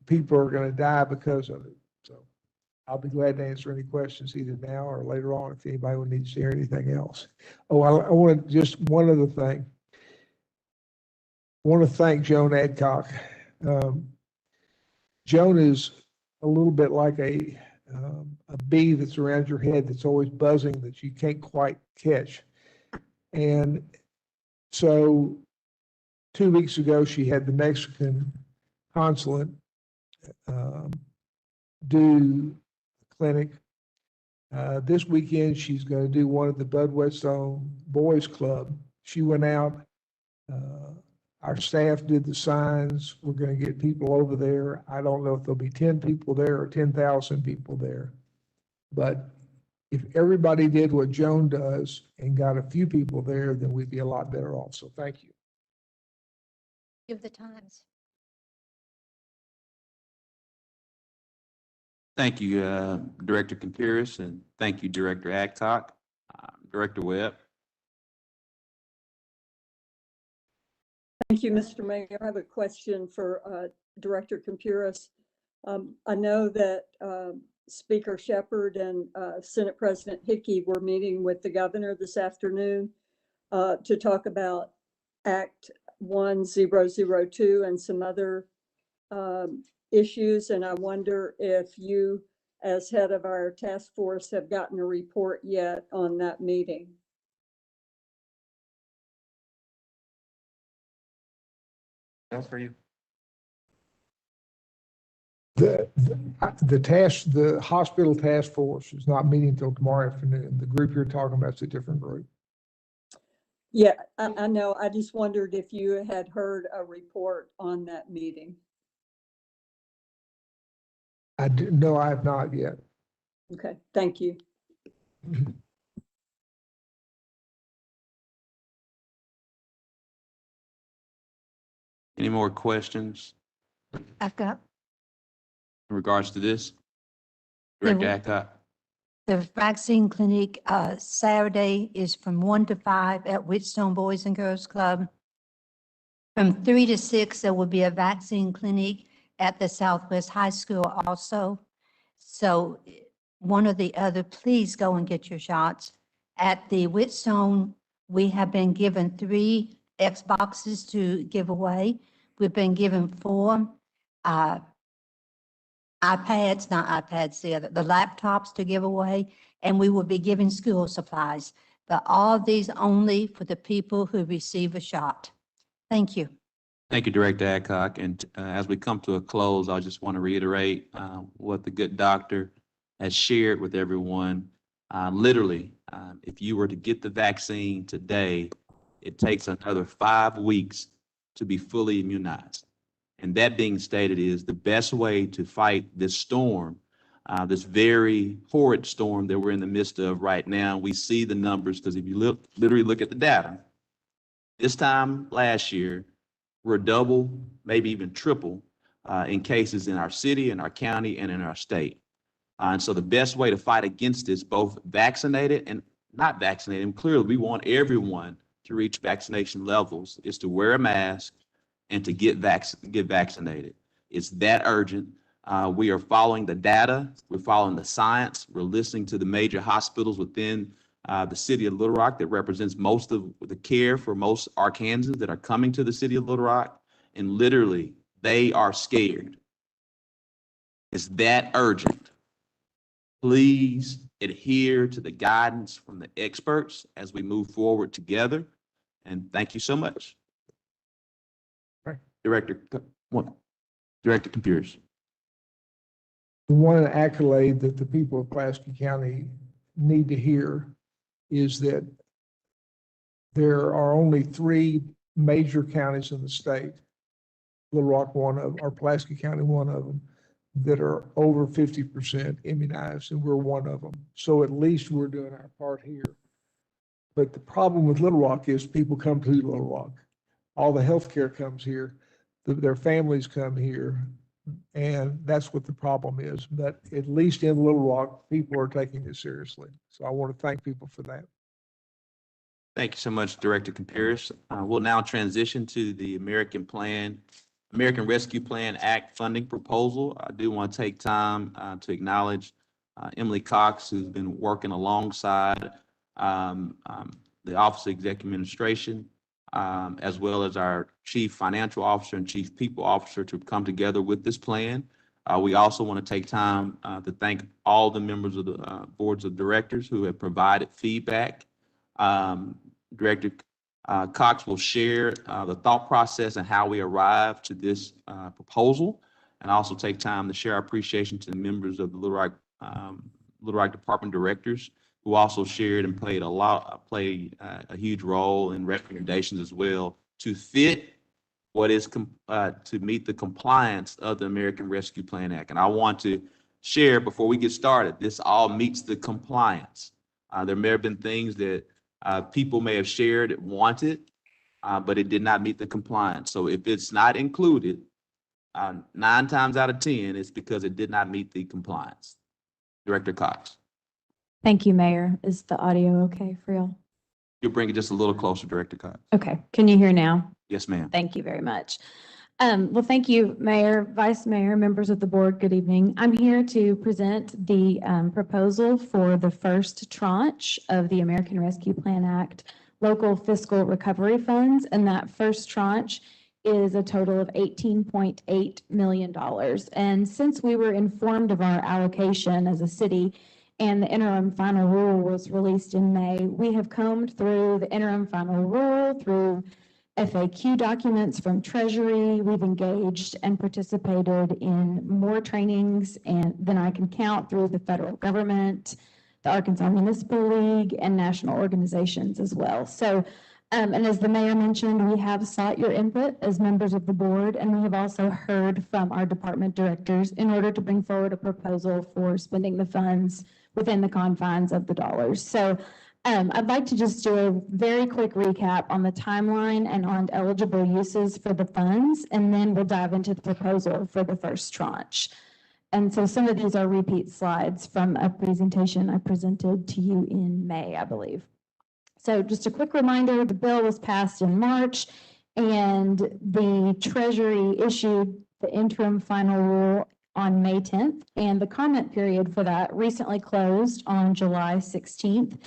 Speaker 6: people are going to die because of it. So I'll be glad to answer any questions either now or later on if anybody would need to share anything else. Oh, I want just one other thing. I want to thank Joan Adcock. Joan is a little bit like a bee that's around your head that's always buzzing that you can't quite catch. And so 2 weeks ago, she had the Mexican consulate do a clinic. This weekend, she's going to do one at the Bud Whetstone Boys Club. She went out Our staff did the signs. We're going to get people over there. I don't know if there'll be 10 people there or 10,000 people there. But if everybody did what Joan does and got a few people there, then we'd be a lot better off. So thank you.
Speaker 12: Give the times.
Speaker 1: Thank you, Director Contreras, and thank you, Director Actock. Director Webb.
Speaker 13: Thank you, Mr. Mayor. I have a question for Director Contreras. I know that Speaker Shepherd and Senate President Hickey were meeting with the governor this afternoon to talk about Act 1002 and some other issues. And I wonder if you, as head of our task force, have gotten a report yet on that meeting.
Speaker 1: That's for you.
Speaker 6: The hospital task force is not meeting until tomorrow afternoon. The group you're talking about is a different group.
Speaker 13: Yeah, I know. I just wondered if you had heard a report on that meeting.
Speaker 6: No, I have not yet.
Speaker 13: Okay, thank you.
Speaker 1: Any more questions
Speaker 12: I've got
Speaker 1: in regards to this?
Speaker 12: Yeah,
Speaker 1: Director Actock?
Speaker 12: the vaccine clinic, Saturday is from 1 to 5 at Whitstone Boys and Girls Club. From 3 to 6, there will be a vaccine clinic at the Southwest High School also. So one or the other, please go and get your shots. At the Whitstone, we have been given 3 Xboxes to give away. We've been given 4 iPads, not iPads, the laptops to give away, and we will be giving school supplies. But all of these only for the people who receive a shot. Thank you.
Speaker 1: Thank you, Director Adcock. And as we come to a close, I just want to reiterate what the good doctor has shared with everyone. Literally, if you were to get the vaccine today, it takes another 5 weeks to be fully immunized. And that being stated is the best way to fight this storm, this very horrid storm that we're in the midst of right now. We see the numbers because if you literally look at the data, this time last year, we're double, maybe even triple in cases in our city, in our county, and in our state. And so the best way to fight against this, both vaccinated and not vaccinated, and clearly we want everyone to reach vaccination levels, is to wear a mask and to get vaccinated. It's that urgent. We are following the data. We're following the science. We're listening to the major hospitals within the city of Little Rock that represents most of the care for most Arkansans that are coming to the city of Little Rock. And literally, they are scared. It's that urgent. Please adhere to the guidance from the experts as we move forward together. And thank you so much. Director Computers.
Speaker 6: One accolade that the people of Pulaski County need to hear is that there are only 3 major counties in the state, Little Rock one of them, or Pulaski County one of them, that are over 50% immunized, and we're one of them. So at least we're doing our part here. But the problem with Little Rock is people come to Little Rock. All the healthcare comes here. Their families come here, and that's what the problem is. But at least in Little Rock, people are taking it seriously. So I want to thank people for that.
Speaker 1: Thank you so much, Director Computers. We'll now transition to the American Rescue Plan Act funding proposal. I do want to take time to acknowledge Emily Cox, who's been working alongside the Office of Executive Administration, as well as our Chief Financial Officer and Chief People Officer to come together with this plan. We also want to take time to thank all the members of the boards of directors who have provided feedback. Director Cox will share the thought process and how we arrived to this proposal, and also take time to share our appreciation to the members of the Little Rock Department Directors who also shared and played a huge role in recommendations as well to fit to meet the compliance of the American Rescue Plan Act. And I want to share before we get started, this all meets the compliance. There may have been things that people may have shared and wanted, but it did not meet the compliance. So if it's not included, 9 times out of 10, it's because it did not meet the compliance. Director Cox.
Speaker 14: Thank you, Mayor. Is the audio okay for y'all?
Speaker 1: You'll bring it just a little closer, Director Cox.
Speaker 14: Okay, can you hear now?
Speaker 1: Yes, ma'am.
Speaker 14: Thank you very much. Well, thank you, Mayor, Vice Mayor, members of the board. Good evening. I'm here to present the proposal for the first tranche of the American Rescue Plan Act local fiscal recovery funds. And that first tranche is a total of $18.8 million. And since we were informed of our allocation as a city and the interim final rule was released in May, we have combed through the interim final rule, through FAQ documents from Treasury. We've engaged and participated in more trainings than I can count through the federal government, the Arkansas Municipal League, and national organizations as well. So, and as the mayor mentioned, we have sought your input as members of the board, and we have also heard from our department directors in order to bring forward a proposal for spending the funds within the confines of the dollars. So I'd like to just do a very quick recap on the timeline and on eligible uses for the funds, and then we'll dive into the proposal for the first tranche. And so some of these are repeat slides from a presentation I presented to you in May, I believe. So just a quick reminder, the bill was passed in March, and the Treasury issued the interim final rule on May 10th, and the comment period for that recently closed on July 16th.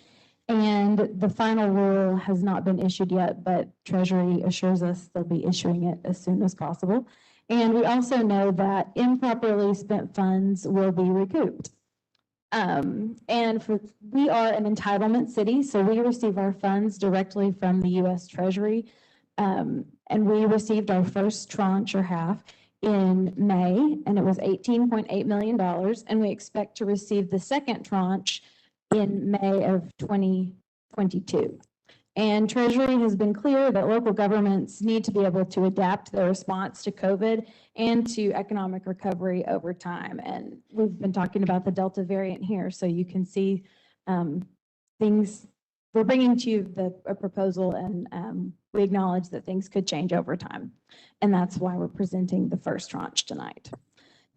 Speaker 14: And the final rule has not been issued yet, but Treasury assures us they'll be issuing it as soon as possible. And we also know that improperly spent funds will be recouped. We are an entitlement city, so we receive our funds directly from the U.S. Treasury. And we received our first tranche or half in May, and it was $18.8 million. And we expect to receive the second tranche in May of 2022. And Treasury has been clear that local governments need to be able to adapt their response to COVID and to economic recovery over time. And we've been talking about the Delta variant here, so you can see things. We're bringing to you a proposal, and we acknowledge that things could change over time. And that's why we're presenting the first tranche tonight.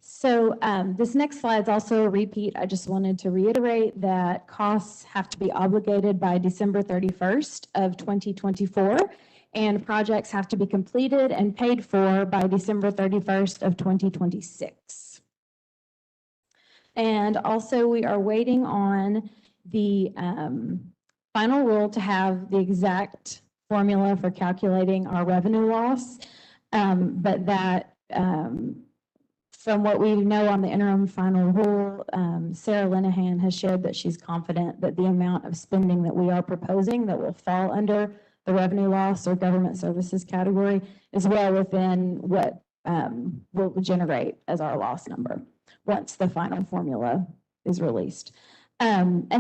Speaker 14: So this next slide is also a repeat. I just wanted to reiterate that costs have to be obligated by December 31st of 2024, and projects have to be completed and paid for by December 31st of 2026. And also we are waiting on the final rule to have the exact formula for calculating our revenue loss, but that from what we know on the interim final rule, Sarah Linehan has shared that she's confident that the amount of spending that we are proposing that will fall under the revenue loss or government services category is well within what will generate as our loss number once the final formula is released. And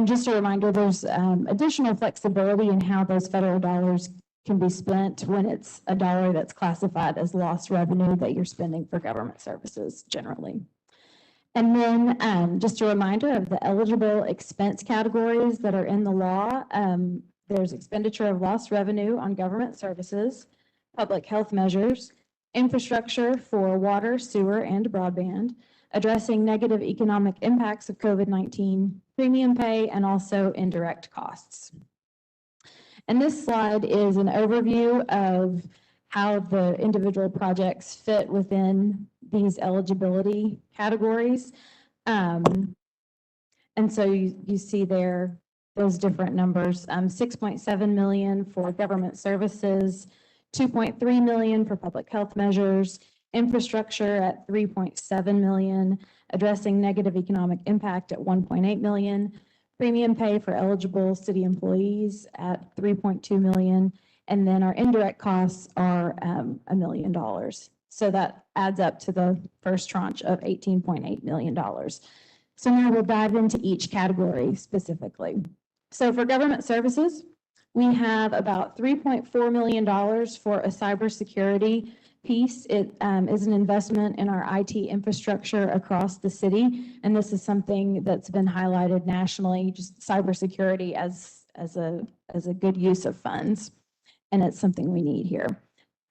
Speaker 14: just a reminder, there's additional flexibility in how those federal dollars can be spent when it's a dollar that's classified as lost revenue that you're spending for government services generally. And then just a reminder of the eligible expense categories that are in the law. There's expenditure of lost revenue on government services, public health measures, infrastructure for water, sewer, and broadband, addressing negative economic impacts of COVID-19, premium pay, and also indirect costs. And this slide is an overview of how the individual projects fit within these eligibility categories. And so you see there those different numbers, 6.7 million for government services, 2.3 million for public health measures, infrastructure at 3.7 million, addressing negative economic impact at 1.8 million, premium pay for eligible city employees at 3.2 million, and then our indirect costs are $1 million. So that adds up to the first tranche of $18.8 million. So now we'll dive into each category specifically. So for government services, We have about $3.4 million for a cybersecurity piece. It is an investment in our IT infrastructure across the city. And this is something that's been highlighted nationally, just cybersecurity as a good use of funds. And it's something we need here.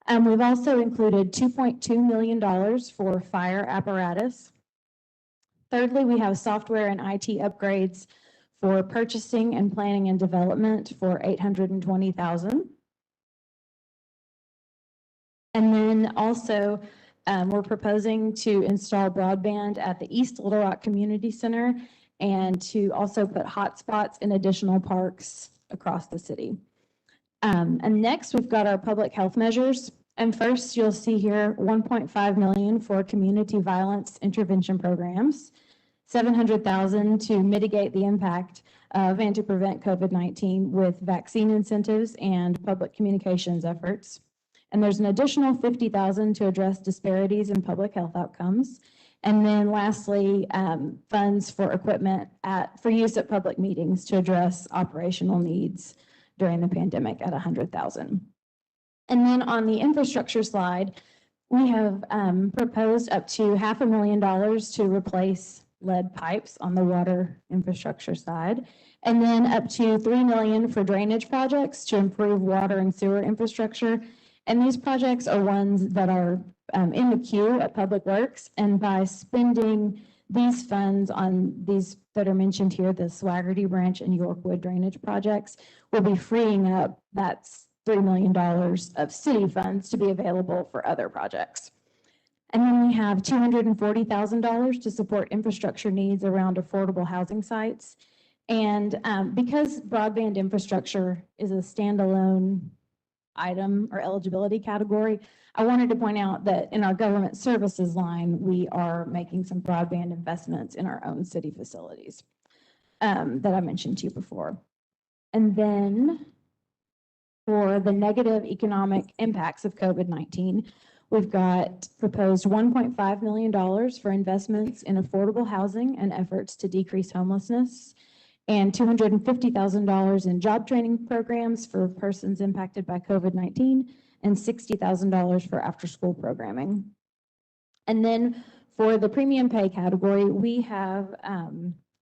Speaker 14: We've also included $2.2 million for fire apparatus. Thirdly, we have software and IT upgrades for purchasing and planning and development for $820,000. And then also, we're proposing to install broadband at the East Little Rock Community Center and to also put hotspots in additional parks across the city. And next, we've got our public health measures. And first, you'll see here $1.5 million for community violence intervention programs, $700,000 to mitigate the impact of and to prevent COVID-19 with vaccine incentives and public communications efforts. And there's an additional $50,000 to address disparities in public health outcomes. And then lastly, funds for equipment for use at public meetings to address operational needs during the pandemic at $100,000. And then on the infrastructure slide, we have proposed up to $500,000 to replace lead pipes on the water infrastructure side, and then up to $3 million for drainage projects to improve water and sewer infrastructure. And these projects are ones that are in the queue at Public Works. And by spending these funds on these that are mentioned here, the Swaggerty Branch and Yorkwood drainage projects, will be freeing up that's $3 million of city funds to be available for other projects. And then we have $240,000 to support infrastructure needs around affordable housing sites. And because broadband infrastructure is a standalone item or eligibility category, I wanted to point out that in our government services line, we are making some broadband investments in our own city facilities that I mentioned to you before. And then for the negative economic impacts of COVID-19, we've got proposed $1.5 million for investments in affordable housing and efforts to decrease homelessness, and $250,000 in job training programs for persons impacted by COVID-19, and $60,000 for after-school programming. And then for the premium pay category, we have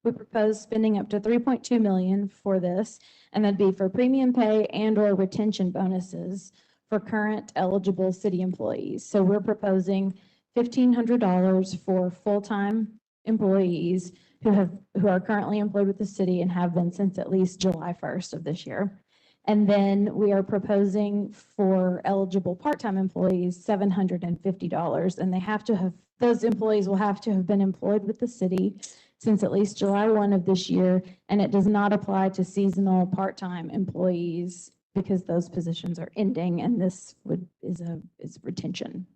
Speaker 14: we propose spending up to $3.2 million for this, and that'd be for premium pay and/or retention bonuses for current eligible city employees. So we're proposing $1,500 for full-time employees who are currently employed with the city and have been since at least July 1st of this year. And then we are proposing for eligible part-time employees $750, and they have to have, those employees will have to have been employed with the city since at least July 1 of this year, and it does not apply to seasonal part-time employees because those positions are ending, and this is retention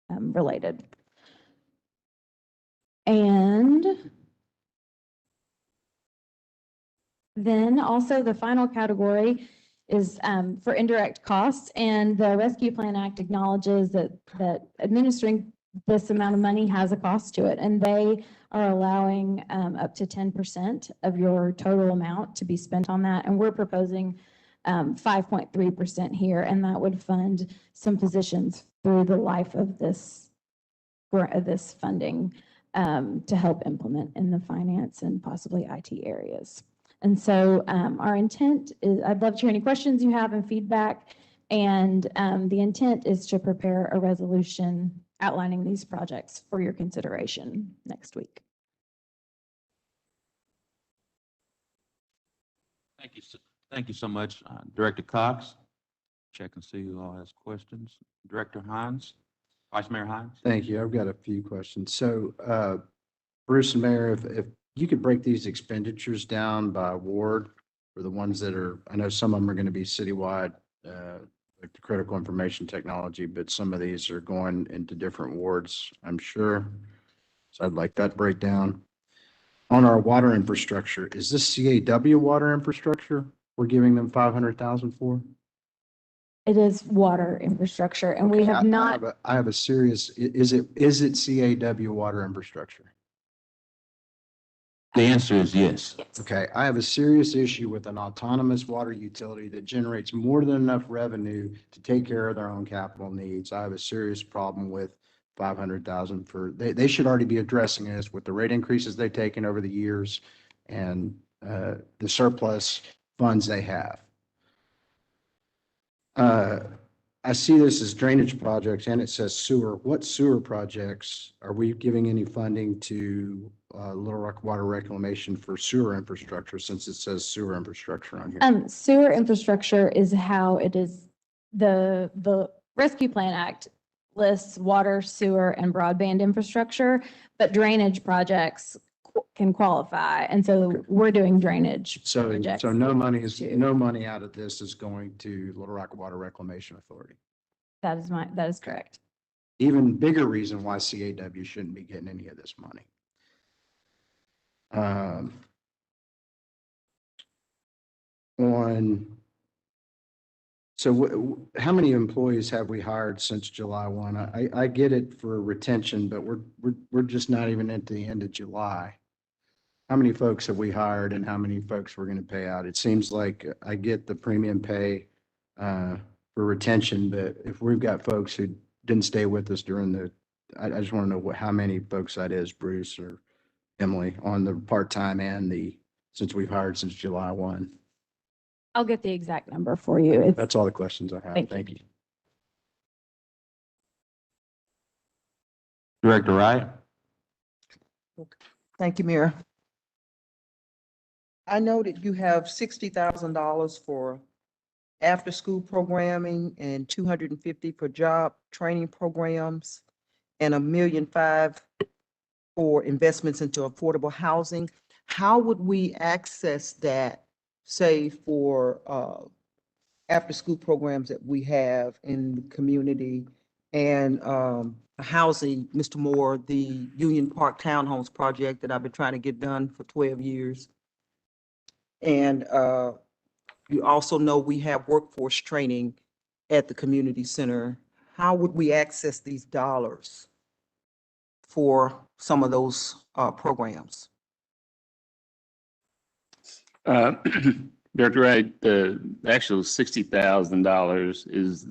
Speaker 14: related. And then also the final category is for indirect costs, and the Rescue Plan Act acknowledges that administering this amount of money has a cost to it, and they are allowing up to 10% of your total amount to be spent on that, and we're proposing 5.3% here, and that would fund some positions through the life of this funding to help implement in the finance and possibly IT areas. And so our intent is, I'd love to hear any questions you have and feedback, and the intent is to prepare a resolution outlining these projects for your consideration next week.
Speaker 1: Thank you so much, Director Cox. Check and see who all has questions. Director Hines, Vice Mayor Hines.
Speaker 15: Thank you. I've got a few questions. So, Bruce and Mayor, if you could break these expenditures down by ward for the ones that are, I know some of them are going to be citywide, like the critical information technology, but some of these are going into different wards, I'm sure. So I'd like that breakdown. On our water infrastructure, is this CAW water infrastructure we're giving them 500,000 for?
Speaker 14: It is water infrastructure, and we have not.
Speaker 15: I have a serious, is it CAW water infrastructure?
Speaker 1: The answer is yes.
Speaker 3: Yes.
Speaker 15: Okay, I have a serious issue with an autonomous water utility that generates more than enough revenue to take care of their own capital needs. I have a serious problem with 500,000 for, they should already be addressing this with the rate increases they've taken over the years and the surplus funds they have. I see this as drainage projects and it says sewer. What sewer projects are we giving any funding to Little Rock Water Reclamation for sewer infrastructure since it says sewer infrastructure on here?
Speaker 14: Sewer infrastructure is how it is, the Rescue Plan Act lists water, sewer, and broadband infrastructure, but drainage projects can qualify. And so we're doing drainage
Speaker 15: So,
Speaker 14: projects.
Speaker 15: so no money
Speaker 14: too.
Speaker 15: no money out of this is going to Little Rock Water Reclamation Authority.
Speaker 14: That is correct.
Speaker 15: Even bigger reason why CAW shouldn't be getting any of this money. How many employees have we hired since July 1? I get it for retention, but we're just not even at the end of July. How many folks have we hired and how many folks we're going to pay out? It seems like I get the premium pay for retention, but if we've got folks who didn't stay with us during I just want to know how many folks that is, Bruce or Emily, on the part-time and since we've hired since July 1.
Speaker 14: I'll get the exact number for you. It's,
Speaker 15: That's all the questions I have. Thank you.
Speaker 1: Director Wright?
Speaker 10: Thank you, Mayor. I know that you have $60,000 for after-school programming and $250,000 for job training programs and $1.5 million for investments into affordable housing. How would we access that, say, for after-school programs that we have in the community and housing, Mr. Moore, the Union Park Townhomes project that I've been trying to get done for 12 years. And you also know we have workforce training at the community center. How would we access these dollars for some of those programs?
Speaker 9: Director Wright, the actual $60,000 is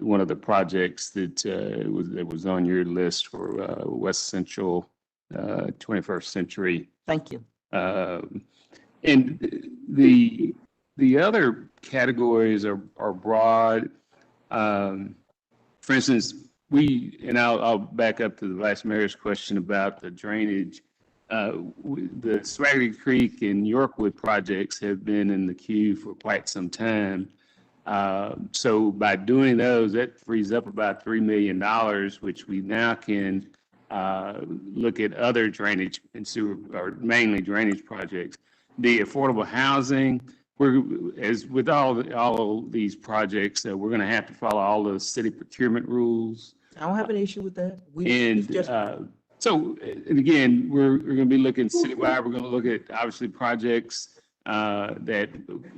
Speaker 9: one of the projects that was on your list for West Central 21st Century.
Speaker 10: Thank you.
Speaker 9: And the other categories are broad. For instance, I'll back up to the Vice Mayor's question about the drainage. The Swagger Creek and Yorkwood projects have been in the queue for quite some time. So by doing those, that frees up about $3 million, which we now can look at other drainage and sewer, or mainly drainage projects. The affordable housing, as with all these projects, we're going to have to follow all the city procurement rules.
Speaker 10: I don't have an issue with that.
Speaker 9: And again, we're going to be looking citywide. We're going to look at obviously projects that,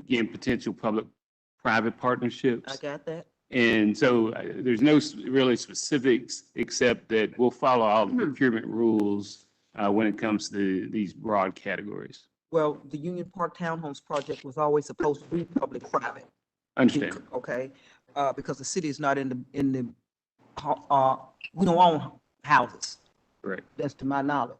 Speaker 9: again, potential public-private partnerships.
Speaker 10: I got that.
Speaker 9: And so there's no really specifics except that we'll follow all the procurement rules when it comes to these broad categories.
Speaker 10: Well, the Union Park Townhomes project was always supposed to be public-private.
Speaker 9: Understand.
Speaker 10: Okay, because the city is not we don't own houses.
Speaker 9: Right.
Speaker 10: That's to my knowledge.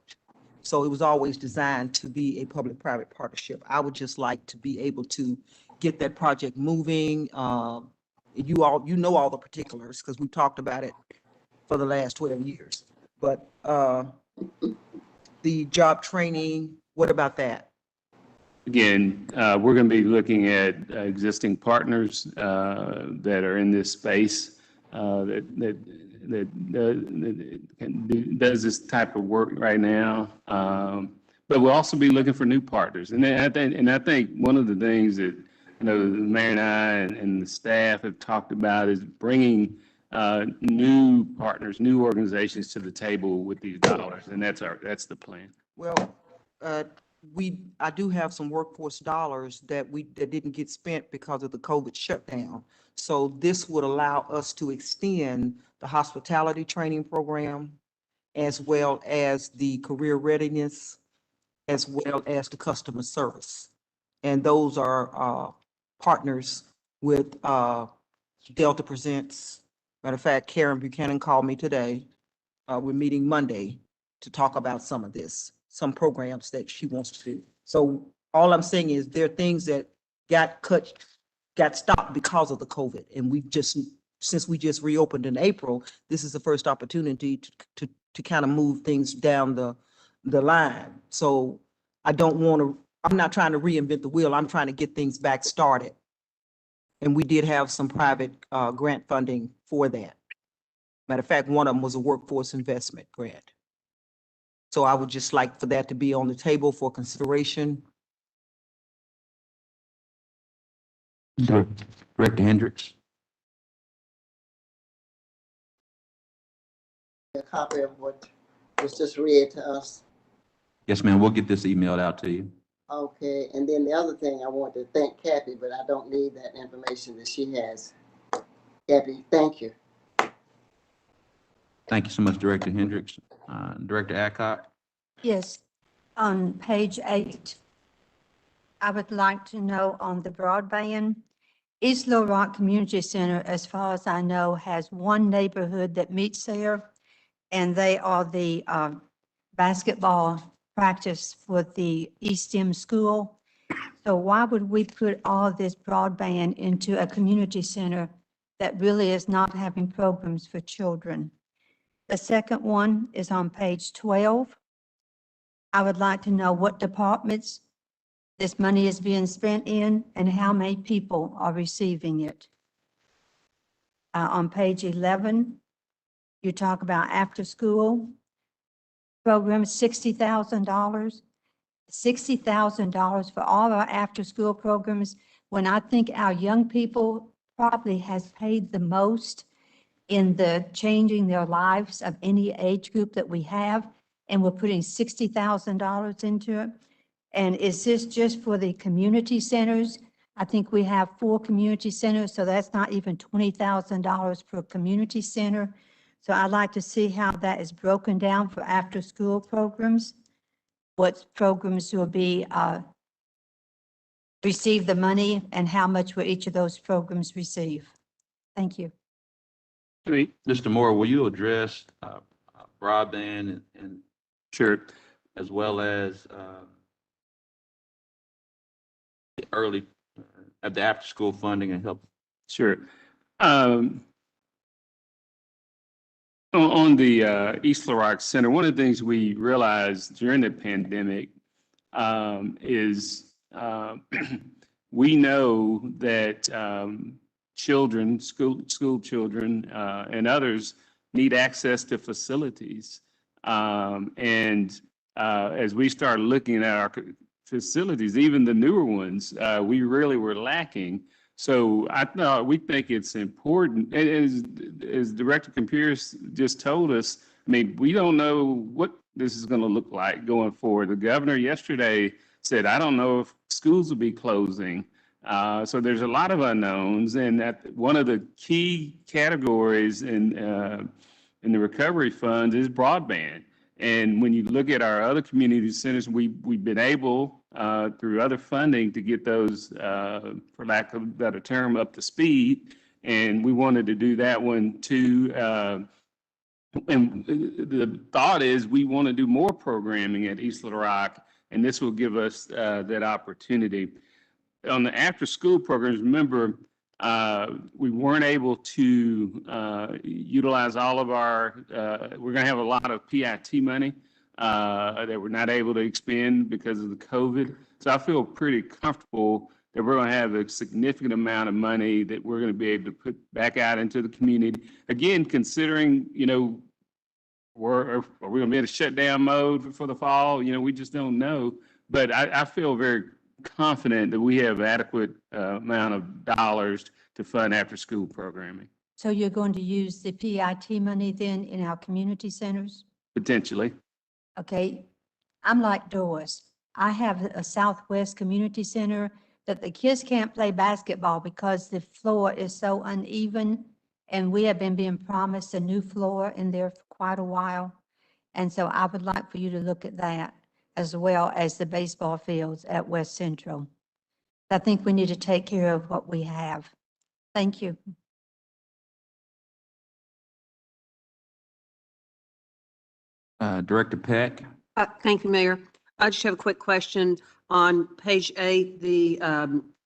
Speaker 10: So it was always designed to be a public-private partnership. I would just like to be able to get that project moving. You know all the particulars because we talked about it for the last 12 years. But the job training, what about that?
Speaker 9: Again, we're going to be looking at existing partners that are in this space that does this type of work right now. But we'll also be looking for new partners. And I think one of the things that the mayor and I and the staff have talked about is bringing new partners, new organizations to the table with these dollars, and that's the plan.
Speaker 10: Well, I do have some workforce dollars that didn't get spent because of the COVID shutdown. So this would allow us to extend the hospitality training program as well as the career readiness as well as the customer service. And those are partners with Delta Presents. Matter of fact, Karen Buchanan called me today. We're meeting Monday to talk about some of this, some programs that she wants to do. So all I'm saying is there are things that got stopped because of the COVID. And since we just reopened in April, this is the first opportunity to kind of move things down the line. So I'm not trying to reinvent the wheel. I'm trying to get things back started. And we did have some private grant funding for that. Matter of fact, one of them was a workforce investment grant. So I would just like for that to be on the table for consideration.
Speaker 1: Director Hendricks.
Speaker 8: A copy of what was just read to us.
Speaker 1: Yes, ma'am. We'll get this emailed out to you.
Speaker 8: Okay, and then the other thing, I want to thank Kathy, but I don't need that information that she has. Kathy, thank you.
Speaker 1: Thank you so much, Director Hendricks. Director Adcock.
Speaker 12: Yes, on page 8, I would like to know on the broadband, East Little Rock Community Center, as far as I know, has one neighborhood that meets there, and they are the basketball practice for the East End School. So why would we put all this broadband into a community center that really is not having programs for children? The second one is on page 12. I would like to know what departments this money is being spent in and how many people are receiving it. On page 11, you talk about after-school programs, $60,000. $60,000 for all our after-school programs, when I think our young people probably has paid the most in the changing their lives of any age group that we have, and we're putting $60,000 into it. And is this just for the community centers? I think we have 4 community centers, so that's not even $20,000 per community center. So I'd like to see how that is broken down for after-school programs. What programs will be receive the money and how much will each of those programs receive? Thank you.
Speaker 1: Mr. Moore, will you address broadband and
Speaker 9: Sure.
Speaker 1: as well as the early at the after-school funding and help?
Speaker 9: Sure. On the East Little Rock Center, one of the things we realized during the pandemic is we know that children, school children, and others need access to facilities. And as we started looking at our facilities, even the newer ones, we really were lacking. So we think it's important, as Director Compuris just told us, I mean, we don't know what this is going to look like going forward. The governor yesterday said, I don't know if schools will be closing. So there's a lot of unknowns, and that one of the key categories in the recovery fund is broadband. And when you look at our other community centers, we've been able, through other funding, to get those, for lack of a better term, up to speed. And we wanted to do that one too. And the thought is we want to do more programming at East Little Rock, and this will give us that opportunity. On the after-school programs, remember, we weren't able to utilize all of our, we're going to have a lot of PIT money that we're not able to expend because of the COVID. So I feel pretty comfortable that we're going to have a significant amount of money that we're going to be able to put back out into the community. Again, considering, are we going to be in a shutdown mode for the fall? We just don't know. But I feel very confident that we have adequate amount of dollars to fund after-school programming.
Speaker 12: So you're going to use the PIT money then in our community centers?
Speaker 9: Potentially.
Speaker 12: Okay, I'm like Doris. I have a Southwest Community Center that the kids can't play basketball because the floor is so uneven, and we have been being promised a new floor in there for quite a while. And so I would like for you to look at that, as well as the baseball fields at West Central. I think we need to take care of what we have. Thank you.
Speaker 1: Director Peck?
Speaker 11: Thank you, Mayor. I just have a quick question. On page 8, the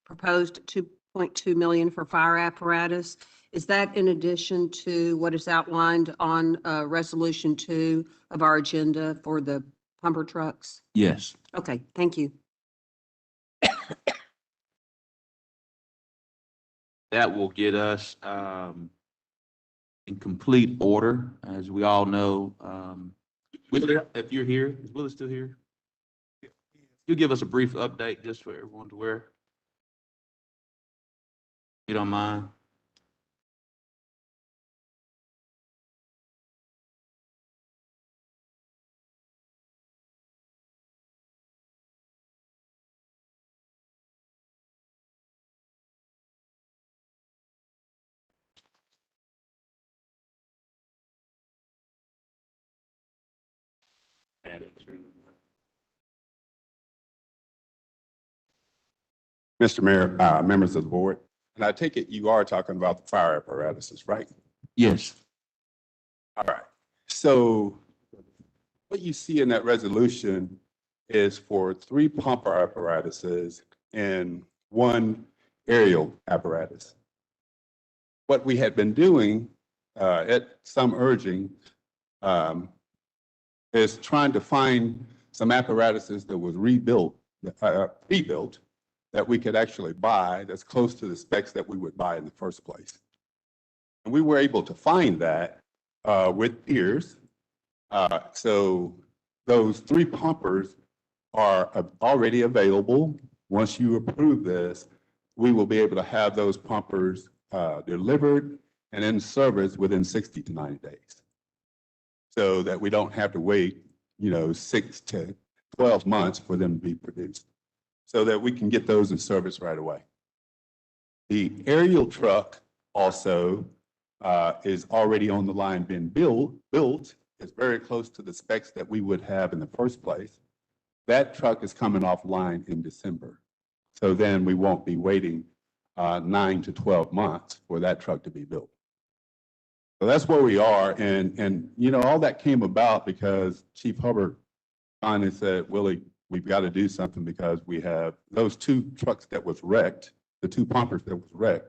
Speaker 11: proposed 2.2 million for fire apparatus, is that in addition to what is outlined on Resolution 2 of our agenda for the pumper trucks?
Speaker 1: Yes.
Speaker 11: Okay, thank you.
Speaker 1: That will get us in complete order. As we all know, Willie, if you're here, is Willie still here? You give us a brief update just for everyone to wear. You don't mind?
Speaker 16: Mr. Mayor, members of the board, and I take it you are talking about the fire apparatuses, right?
Speaker 1: Yes.
Speaker 16: All right. So what you see in that resolution is for 3 pumper apparatuses and 1 aerial apparatus. What we had been doing at some urging is trying to find some apparatuses that was rebuilt that we could actually buy that's close to the specs that we would buy in the first place. And we were able to find that with peers. So those 3 pumpers are already available. Once you approve this, we will be able to have those pumpers delivered and in service within 60 to 90 days. So that we don't have to wait, 6 to 12 months for them to be produced, so that we can get those in service right away. The aerial truck also is already on the line being built. It's very close to the specs that we would have in the first place. That truck is coming offline in December. So then we won't be waiting 9 to 12 months for that truck to be built. So that's where we are. And all that came about because Chief Hubbard finally said, Willie, we've got to do something because we have those 2 trucks that was wrecked, the 2 pumpers that was wrecked,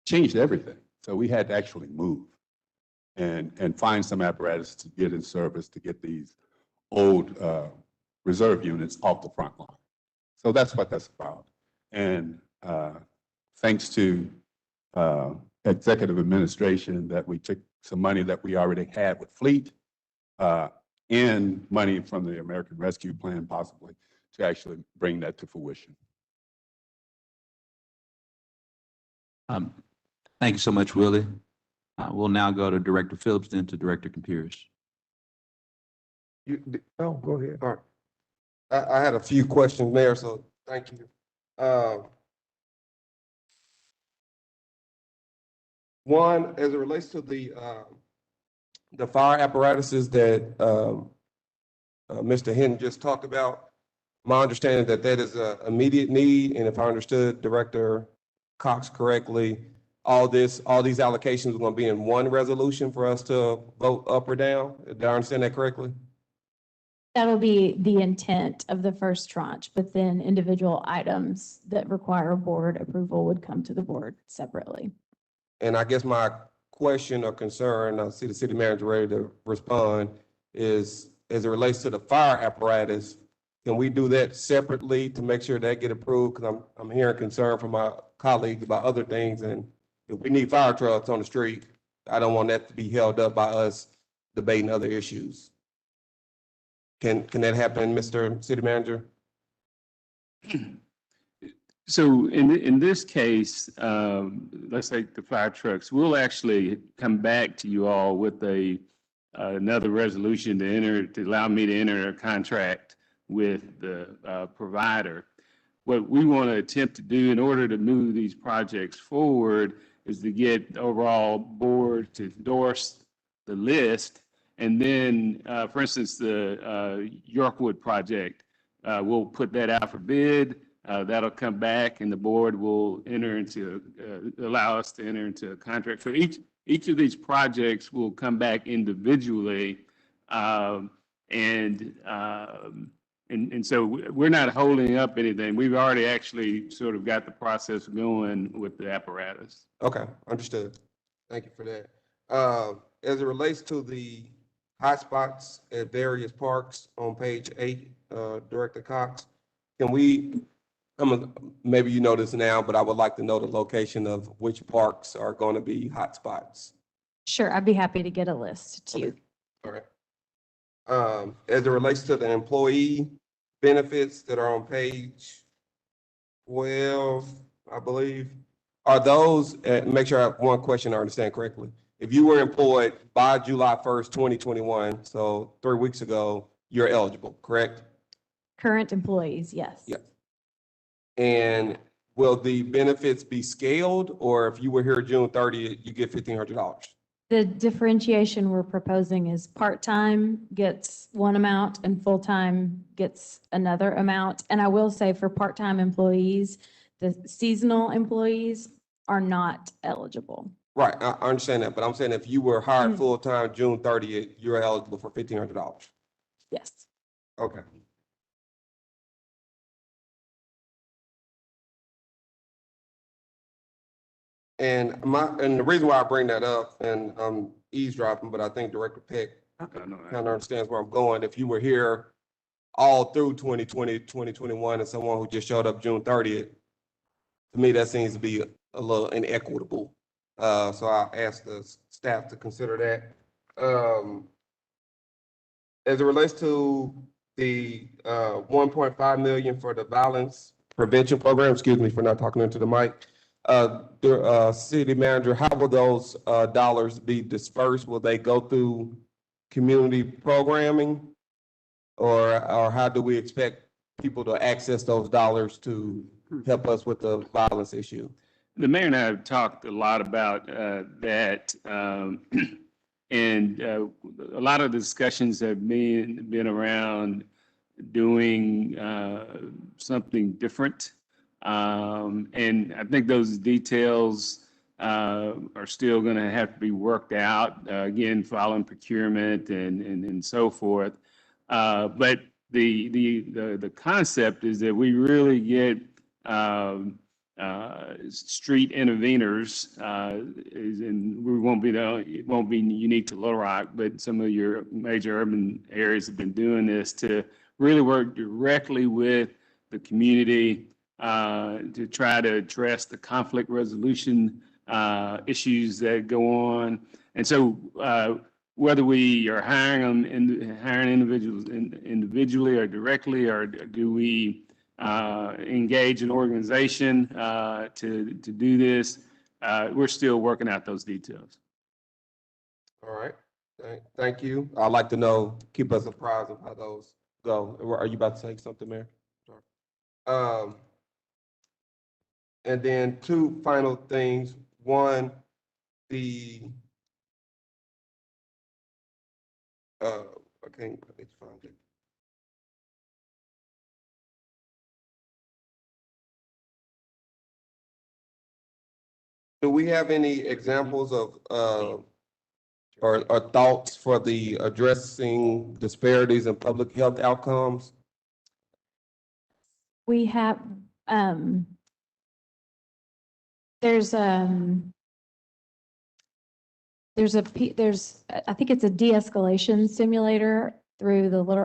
Speaker 16: changed everything. So we had to actually move and find some apparatus to get in service to get these old reserve units off the front line. So that's what that's about. And thanks to executive administration that we took some money that we already had with fleet and money from the American Rescue Plan possibly to actually bring that to fruition.
Speaker 1: Thank you so much, Willie. We'll now go to Director Phillips, then to Director Compuris.
Speaker 6: Oh, go ahead.
Speaker 5: All right. I had a few questions, Mayor, so thank you. One, as it relates to the fire apparatuses that Mr. Hinton just talked about, my understanding that is an immediate need, and if I understood Director Cox correctly, all these allocations are going to be in one resolution for us to vote up or down. Did I understand that correctly?
Speaker 14: That'll be the intent of the first tranche, but then individual items that require board approval would come to the board separately.
Speaker 5: And I guess my question or concern, I see the city manager ready to respond, is as it relates to the fire apparatus, can we do that separately to make sure that get approved? Because I'm hearing concern from my colleagues about other things, and if we need fire trucks on the street, I don't want that to be held up by us debating other issues. Can that happen, Mr. City Manager?
Speaker 9: So in this case, let's say the fire trucks, we'll actually come back to you all with another resolution to allow me to enter a contract with the provider. What we want to attempt to do in order to move these projects forward is to get the overall board to endorse the list. And then, for instance, the Yorkwood project, we'll put that out for bid. That'll come back and the board will enter into, allow us to enter into a contract. So each of these projects will come back individually. And so we're not holding up anything. We've already actually sort of got the process going with the apparatus.
Speaker 5: Okay, understood. Thank you for that. As it relates to the hotspots at various parks on page 8, Director Cox, can we, maybe you know this now, but I would like to know the location of which parks are going to be hotspots.
Speaker 14: Sure, I'd be happy to get a list to you.
Speaker 5: All right. As it relates to the employee benefits that are on page 12, I believe, are those, make sure I have one question I understand correctly. If you were employed by July 1st, 2021, so 3 weeks ago, you're eligible, correct?
Speaker 14: Current employees, yes.
Speaker 5: Yes. And will the benefits be scaled, or if you were here June 30th, you get $1,500?
Speaker 14: The differentiation we're proposing is part-time gets one amount and full-time gets another amount. And I will say for part-time employees, the seasonal employees are not eligible.
Speaker 5: Right, I understand that, but I'm saying if you were hired full-time June 30th, you're eligible for $1,500.
Speaker 14: Yes.
Speaker 5: Okay. And the reason why I bring that up, and I'm eavesdropping, but I think Director Peck kind of understands where I'm going. If you were here all through 2020, 2021, and someone who just showed up June 30th, to me, that seems to be a little inequitable. So I asked the staff to consider that. As it relates to the 1.5 million for the violence prevention program, excuse me for not talking into the mic. The city manager, how will those dollars be dispersed? Will they go through community programming, or how do we expect people to access those dollars to help us with the violence issue?
Speaker 9: The mayor and I have talked a lot about that, and a lot of the discussions have been around doing something different. And I think those details are still going to have to be worked out, again, following procurement and so forth. But the concept is that we really get street interveners, and it won't be unique to Little Rock, but some of your major urban areas have been doing this to really work directly with the community to try to address the conflict resolution issues that go on. And so whether we are hiring individuals individually or directly, or do we engage an organization to do this, we're still working out those details.
Speaker 5: All right, thank you. I'd like to know, keep us apprised of how those go. Are you about to say something, Mayor? And then 2 final things. One, I can't find it. Do we have any examples of or thoughts for the addressing disparities in public health outcomes?
Speaker 14: We have, there's I think it's a de-escalation simulator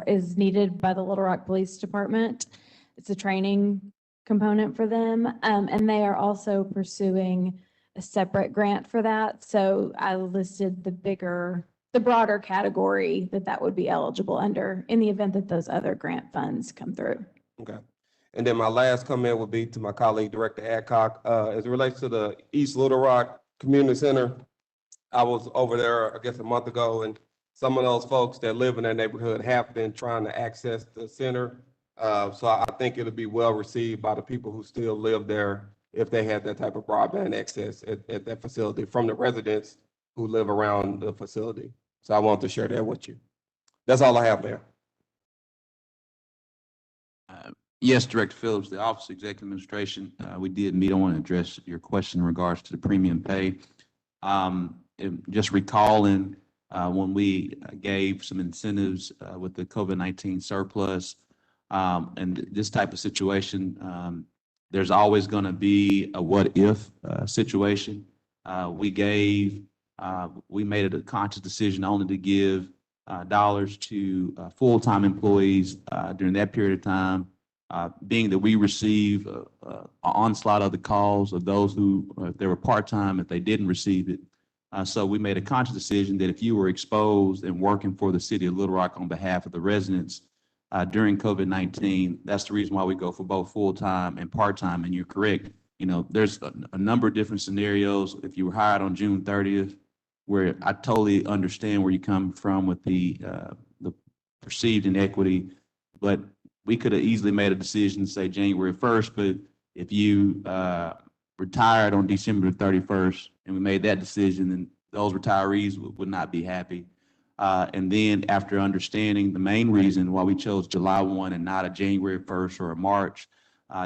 Speaker 14: is needed by the Little Rock Police Department. It's a training component for them. And they are also pursuing a separate grant for that. So I listed the broader category that would be eligible under in the event that those other grant funds come through.
Speaker 5: Okay. And then my last comment would be to my colleague, Director Adcock, as it relates to the East Little Rock Community Center. I was over there, I guess, a month ago, and some of those folks that live in that neighborhood have been trying to access the center. So I think it'll be well received by the people who still live there if they had that type of broadband access at that facility from the residents who live around the facility. So I want to share that with you. That's all I have, Mayor.
Speaker 1: Yes, Director Phillips, the Office of Executive Administration, we did meet. I want to address your question in regards to the premium pay. Just recalling when we gave some incentives with the COVID-19 surplus, and this type of situation, there's always going to be a what if situation. We made it a conscious decision only to give dollars to full-time employees during that period of time. Being that we receive an onslaught of the calls of those who, if they were part-time, if they didn't receive it. So we made a conscious decision that if you were exposed and working for the city of Little Rock on behalf of the residents during COVID-19, that's the reason why we go for both full-time and part-time. And you're correct. You know, there's a number of different scenarios. If you were hired on June 30th, where I totally understand where you come from with the perceived inequity, but we could have easily made a decision to say January 1st, but if you retired on December 31st and we made that decision, then those retirees would not be happy. And then after understanding the main reason why we chose July 1 and not a January 1st or a March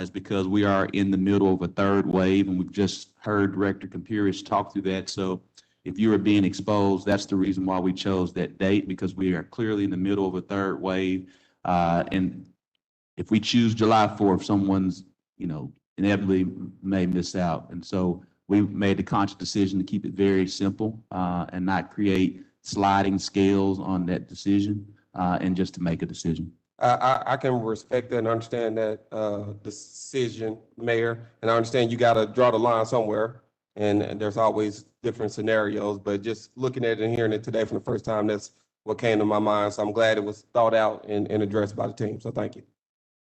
Speaker 1: is because we are in the middle of a third wave, and we've just heard Director Campiris talk through that. So if you are being exposed, that's the reason why we chose that date, because we are clearly in the middle of a third wave. And if we choose July 4th, someone's, inevitably may miss out. And so we made the conscious decision to keep it very simple and not create sliding scales on that decision and just to make a decision.
Speaker 5: I can respect that and understand that decision, Mayor, and I understand you got to draw the line somewhere, and there's always different scenarios, but just looking at it and hearing it today for the first time, that's what came to my mind. So I'm glad it was thought out and addressed by the team. So thank you.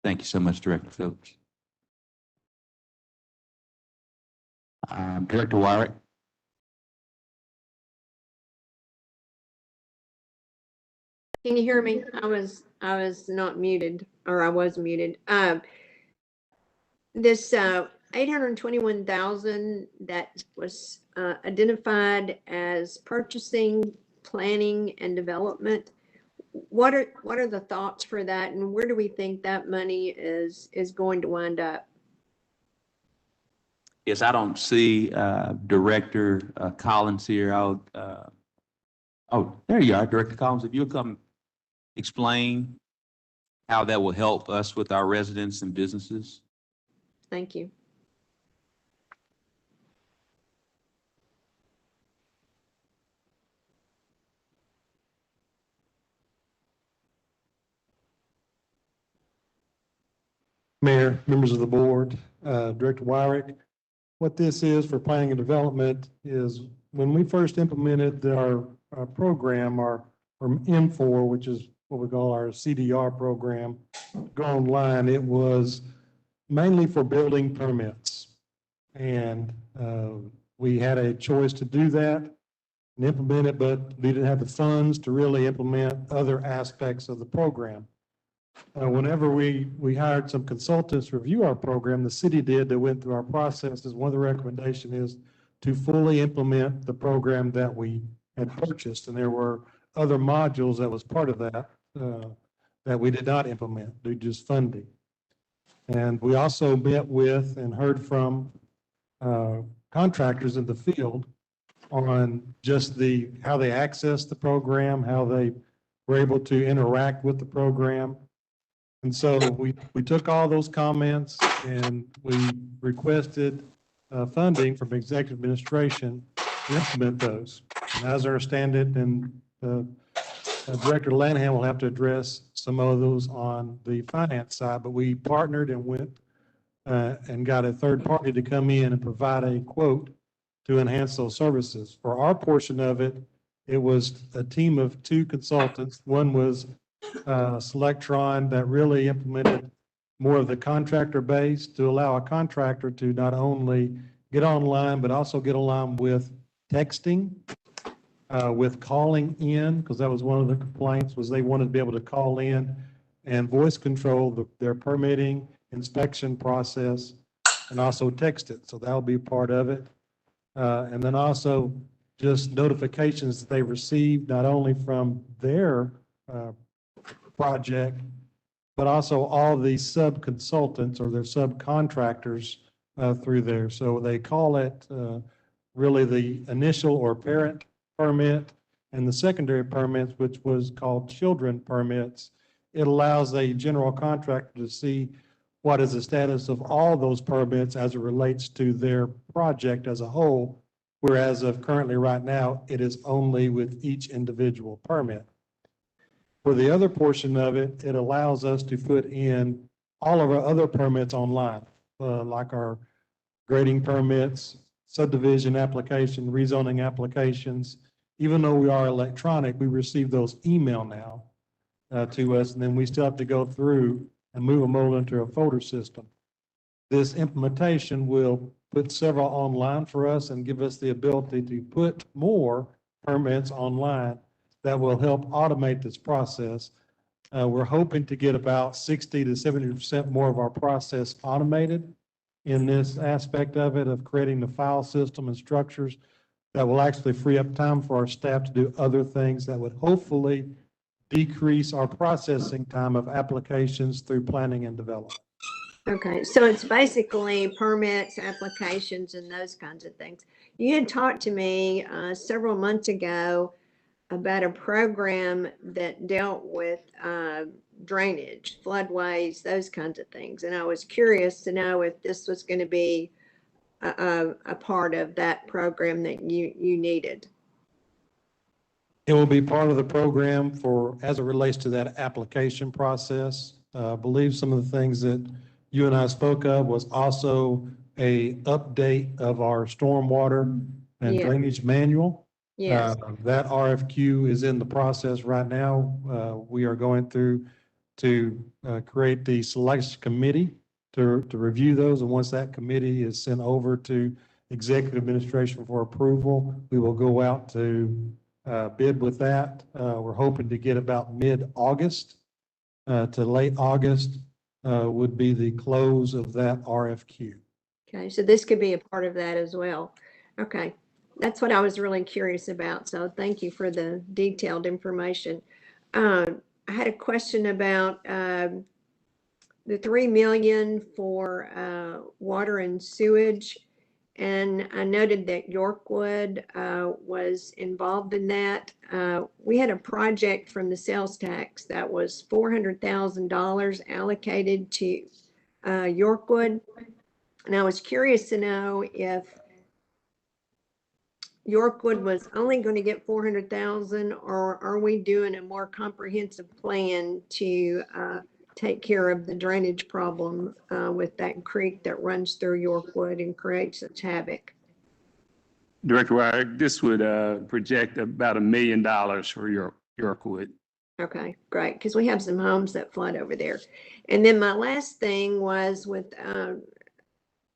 Speaker 1: Thank you so much, Director Phillips. Director Wyrick.
Speaker 17: Can you hear me? I was not muted, or I was muted. This 821,000 that was identified as purchasing, planning, and development. What are the thoughts for that, and where do we think that money is going to wind up?
Speaker 1: Yes, I don't see Director Collins here. Oh, there you are, Director Collins. If you'll come explain how that will help us with our residents and businesses.
Speaker 17: Thank you.
Speaker 18: Mayor, members of the board, Director Wyrick, what this is for planning and development is when we first implemented our program, our M4, which is what we call our CDR program, go online, it was mainly for building permits. And we had a choice to do that and implement it, but we didn't have the funds to really implement other aspects of the program. Whenever we hired some consultants to review our program, the city did, that went through our processes. One of the recommendations is to fully implement the program that we had purchased. And there were other modules that was part of that that we did not implement due to just funding. And we also met with and heard from contractors in the field on just how they access the program, how they were able to interact with the program. And so we took all those comments and we requested funding from executive administration to implement those. And as I understand it, and Director Lanahan will have to address some of those on the finance side, but we partnered and went and got a third party to come in and provide a quote to enhance those services. For our portion of it, it was a team of 2 consultants. One was Selectron that really implemented more of the contractor base to allow a contractor to not only get online, but also get online with texting, with calling in, because that was one of the complaints, was they wanted to be able to call in and voice control their permitting inspection process and also text it. So that'll be part of it. And then also just notifications that they received not only from their project, but also all the sub-consultants or their subcontractors through there. So they call it really the initial or parent permit and the secondary permits, which was called children permits. It allows a general contractor to see what is the status of all those permits as it relates to their project as a whole, whereas of currently right now, it is only with each individual permit. For the other portion of it, it allows us to put in all of our other permits online, like our grading permits, subdivision application, rezoning applications. Even though we are electronic, we receive those email now to us, and then we still have to go through and move them all into a folder system. This implementation will put several online for us and give us the ability to put more permits online that will help automate this process. We're hoping to get about 60 to 70% more of our process automated in this aspect of it, of creating the file system and structures that will actually free up time for our staff to do other things that would hopefully decrease our processing time of applications through planning and development.
Speaker 17: Okay, so it's basically permits, applications, and those kinds of things. You had talked to me several months ago about a program that dealt with drainage, floodways, those kinds of things. And I was curious to know if this was going to be a part of that program that you needed.
Speaker 18: It will be part of the program for, as it relates to that application process. I believe some of the things that you and I spoke of was also a update of our stormwater and drainage manual.
Speaker 17: Yes.
Speaker 18: That RFQ is in the process right now. We are going through to create the selection committee to review those. And once that committee is sent over to executive administration for approval, we will go out to bid with that. We're hoping to get about mid-August to late August would be the close of that RFQ.
Speaker 17: Okay, so this could be a part of that as well. Okay, that's what I was really curious about. So thank you for the detailed information. I had a question about the 3 million for water and sewage. And I noted that Yorkwood was involved in that. We had a project from the sales tax that was $400,000 allocated to Yorkwood. And I was curious to know if Yorkwood was only going to get 400,000, or are we doing a more comprehensive plan to take care of the drainage problem with that creek that runs through Yorkwood and creates such havoc?
Speaker 9: Director Wire, this would project about $1 million for Yorkwood.
Speaker 17: Okay, great, because we have some homes that flood over there. And then my last thing was with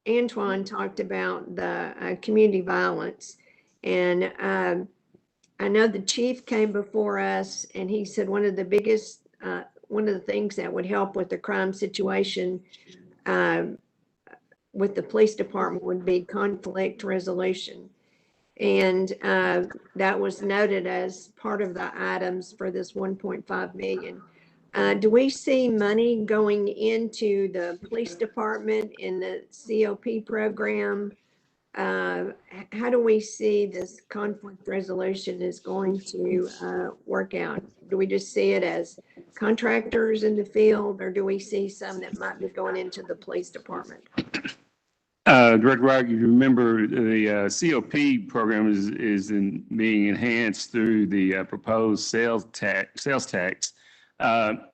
Speaker 17: Antoine talked about the community violence. And I know the chief came before us and he said one of the biggest, one of the things that would help with the crime situation with the police department would be conflict resolution. And that was noted as part of the items for this 1.5 million. Do we see money going into the police department in the COP program? How do we see this conflict resolution is going to work out? Do we just see it as contractors in the field, or do we see some that might be going into the police department?
Speaker 9: Director Wright, you remember the COP program is being enhanced through the proposed sales tax.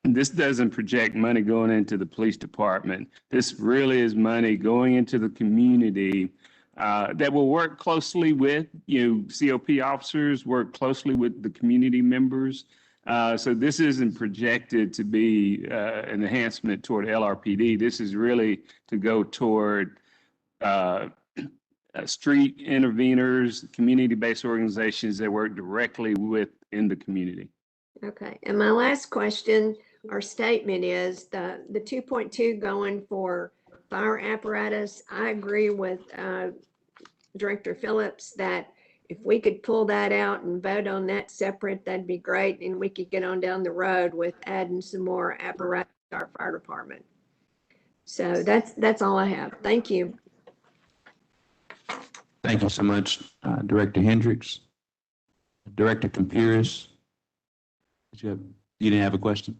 Speaker 9: This doesn't project money going into the police department. This really is money going into the community that will work closely with, COP officers, work closely with the community members. So this isn't projected to be an enhancement toward LRPD. This is really to go toward street interveners, community-based organizations that work directly within the community.
Speaker 17: Okay, and my last question or statement is the 2.2 going for fire apparatus. I agree with Director Phillips that if we could pull that out and vote on that separate, that'd be great, and we could get on down the road with adding some more apparatus our fire department. So that's all I have. Thank you.
Speaker 1: Thank you so much, Director Hendricks. Director Campiris, you didn't have a question?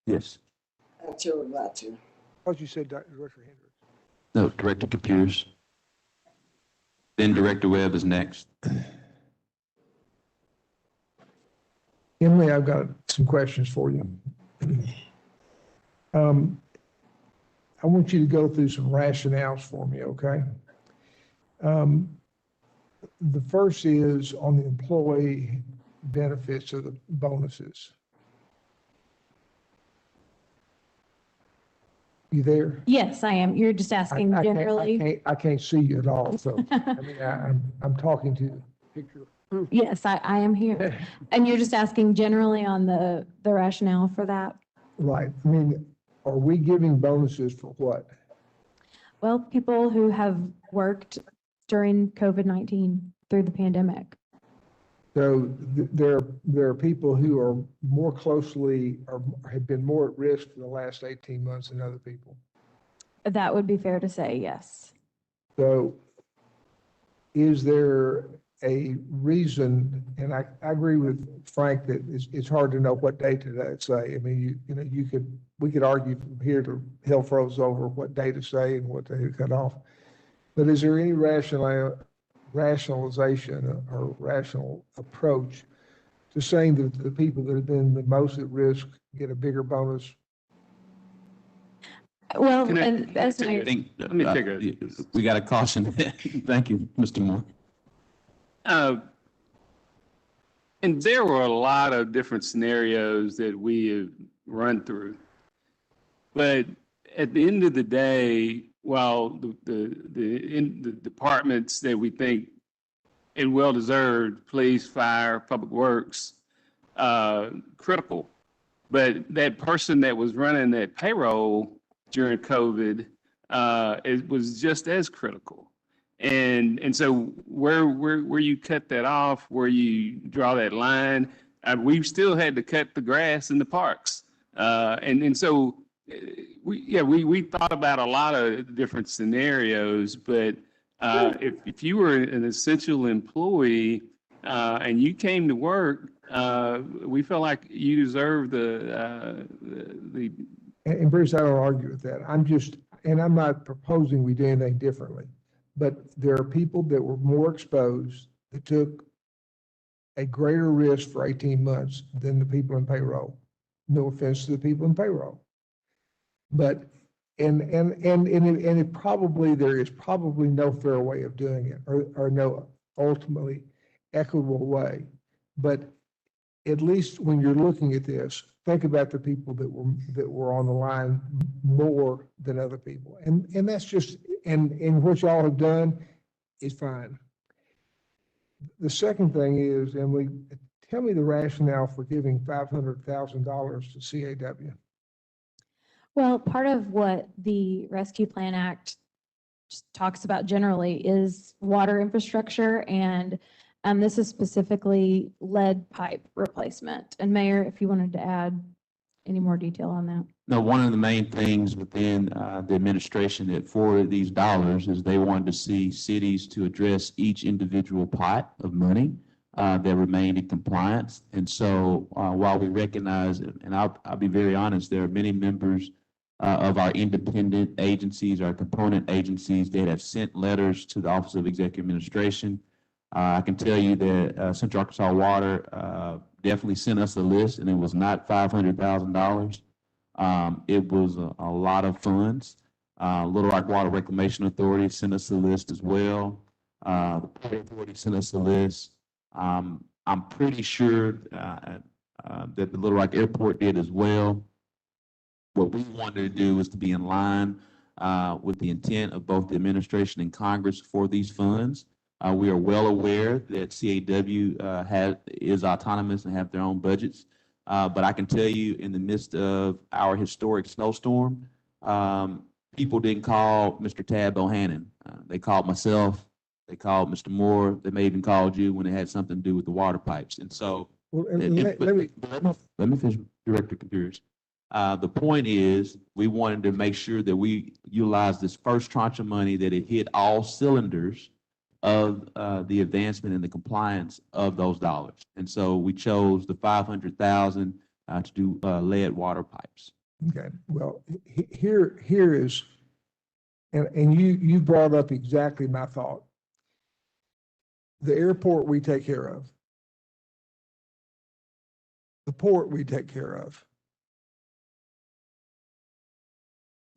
Speaker 1: Yes.
Speaker 8: I chose not to.
Speaker 6: What you said, Director Hendricks.
Speaker 1: No, Director Campiris. Then Director Webb is next.
Speaker 6: Emily, I've got some questions for you. I want you to go through some rationales for me, okay? The first is on the employee benefits of the bonuses. You there?
Speaker 14: Yes, I am. You're just asking generally.
Speaker 6: I can't see you at all, so, I mean, I'm talking to the picture.
Speaker 14: Yes, I am here. And you're just asking generally on the rationale for that?
Speaker 6: Right. I mean, are we giving bonuses for what?
Speaker 14: Well, people who have worked during COVID-19 through the pandemic.
Speaker 6: So there are people who are more closely or have been more at risk for the last 18 months than other people.
Speaker 14: That would be fair to say, yes.
Speaker 6: So is there a reason, and I agree with Frank that it's hard to know what data to say. I mean, we could argue from here to hell froze over what day to say and what day to cut off. But is there any rationalization or rational approach to saying that the people that have been the most at risk get a bigger bonus?
Speaker 14: Well,
Speaker 9: Can I-
Speaker 14: and as
Speaker 1: I
Speaker 14: I,
Speaker 1: think,
Speaker 9: Let me take a-
Speaker 1: we got a caution. Thank you, Mr. Moore.
Speaker 9: And there were a lot of different scenarios that we have run through. But at the end of the day, while the departments that we think and well-deserved, police, fire, public works, critical. But that person that was running that payroll during COVID, it was just as critical. And so where you cut that off, where you draw that line, we've still had to cut the grass in the parks. And so we thought about a lot of different scenarios, but if you were an essential employee and you came to work, we felt like you deserve the.
Speaker 6: And Bruce, I don't argue with that. I'm not proposing we do anything differently, but there are people that were more exposed that took a greater risk for 18 months than the people in payroll. No offense to the people in payroll. But, and it probably, there is probably no fair way of doing it or no ultimately equitable way. But at least when you're looking at this, think about the people that were on the line more than other people. And that's just, and what y'all have done is fine. The second thing is, Emily, tell me the rationale for giving $500,000 to CAW.
Speaker 14: well, part of what the Rescue Plan Act just talks about generally is water infrastructure, and this is specifically lead pipe replacement. And Mayor, if you wanted to add any more detail on that.
Speaker 1: No, one of the main things within the administration that forwarded these dollars is they wanted to see cities to address each individual pot of money that remained in compliance. And so while we recognize, and I'll be very honest, there are many members of our independent agencies, our component agencies that have sent letters to the Office of Executive Administration. I can tell you that Central Arkansas Water definitely sent us a list, and it was not $500,000. It was a lot of funds. Little Rock Water Reclamation Authority sent us a list as well. The Port Authority sent us a list. I'm pretty sure that the Little Rock Airport did as well. What we wanted to do was to be in line with the intent of both the administration and Congress for these funds. We are well aware that CAW is autonomous and have their own budgets. But I can tell you, in the midst of our historic snowstorm, people didn't call Mr. Tab Bohannon. They called myself. They called Mr. Moore. They may even called you when it had something to do with the water pipes. And so,
Speaker 6: Well,
Speaker 1: let me finish, Director Computers. The point is, we wanted to make sure that we utilize this first tranche of money, that it hit all cylinders of the advancement and the compliance of those dollars. And so we chose the 500,000 to do lead water pipes.
Speaker 6: Okay, well, here is, and you brought up exactly my thought. The airport we take care of. The port we take care of.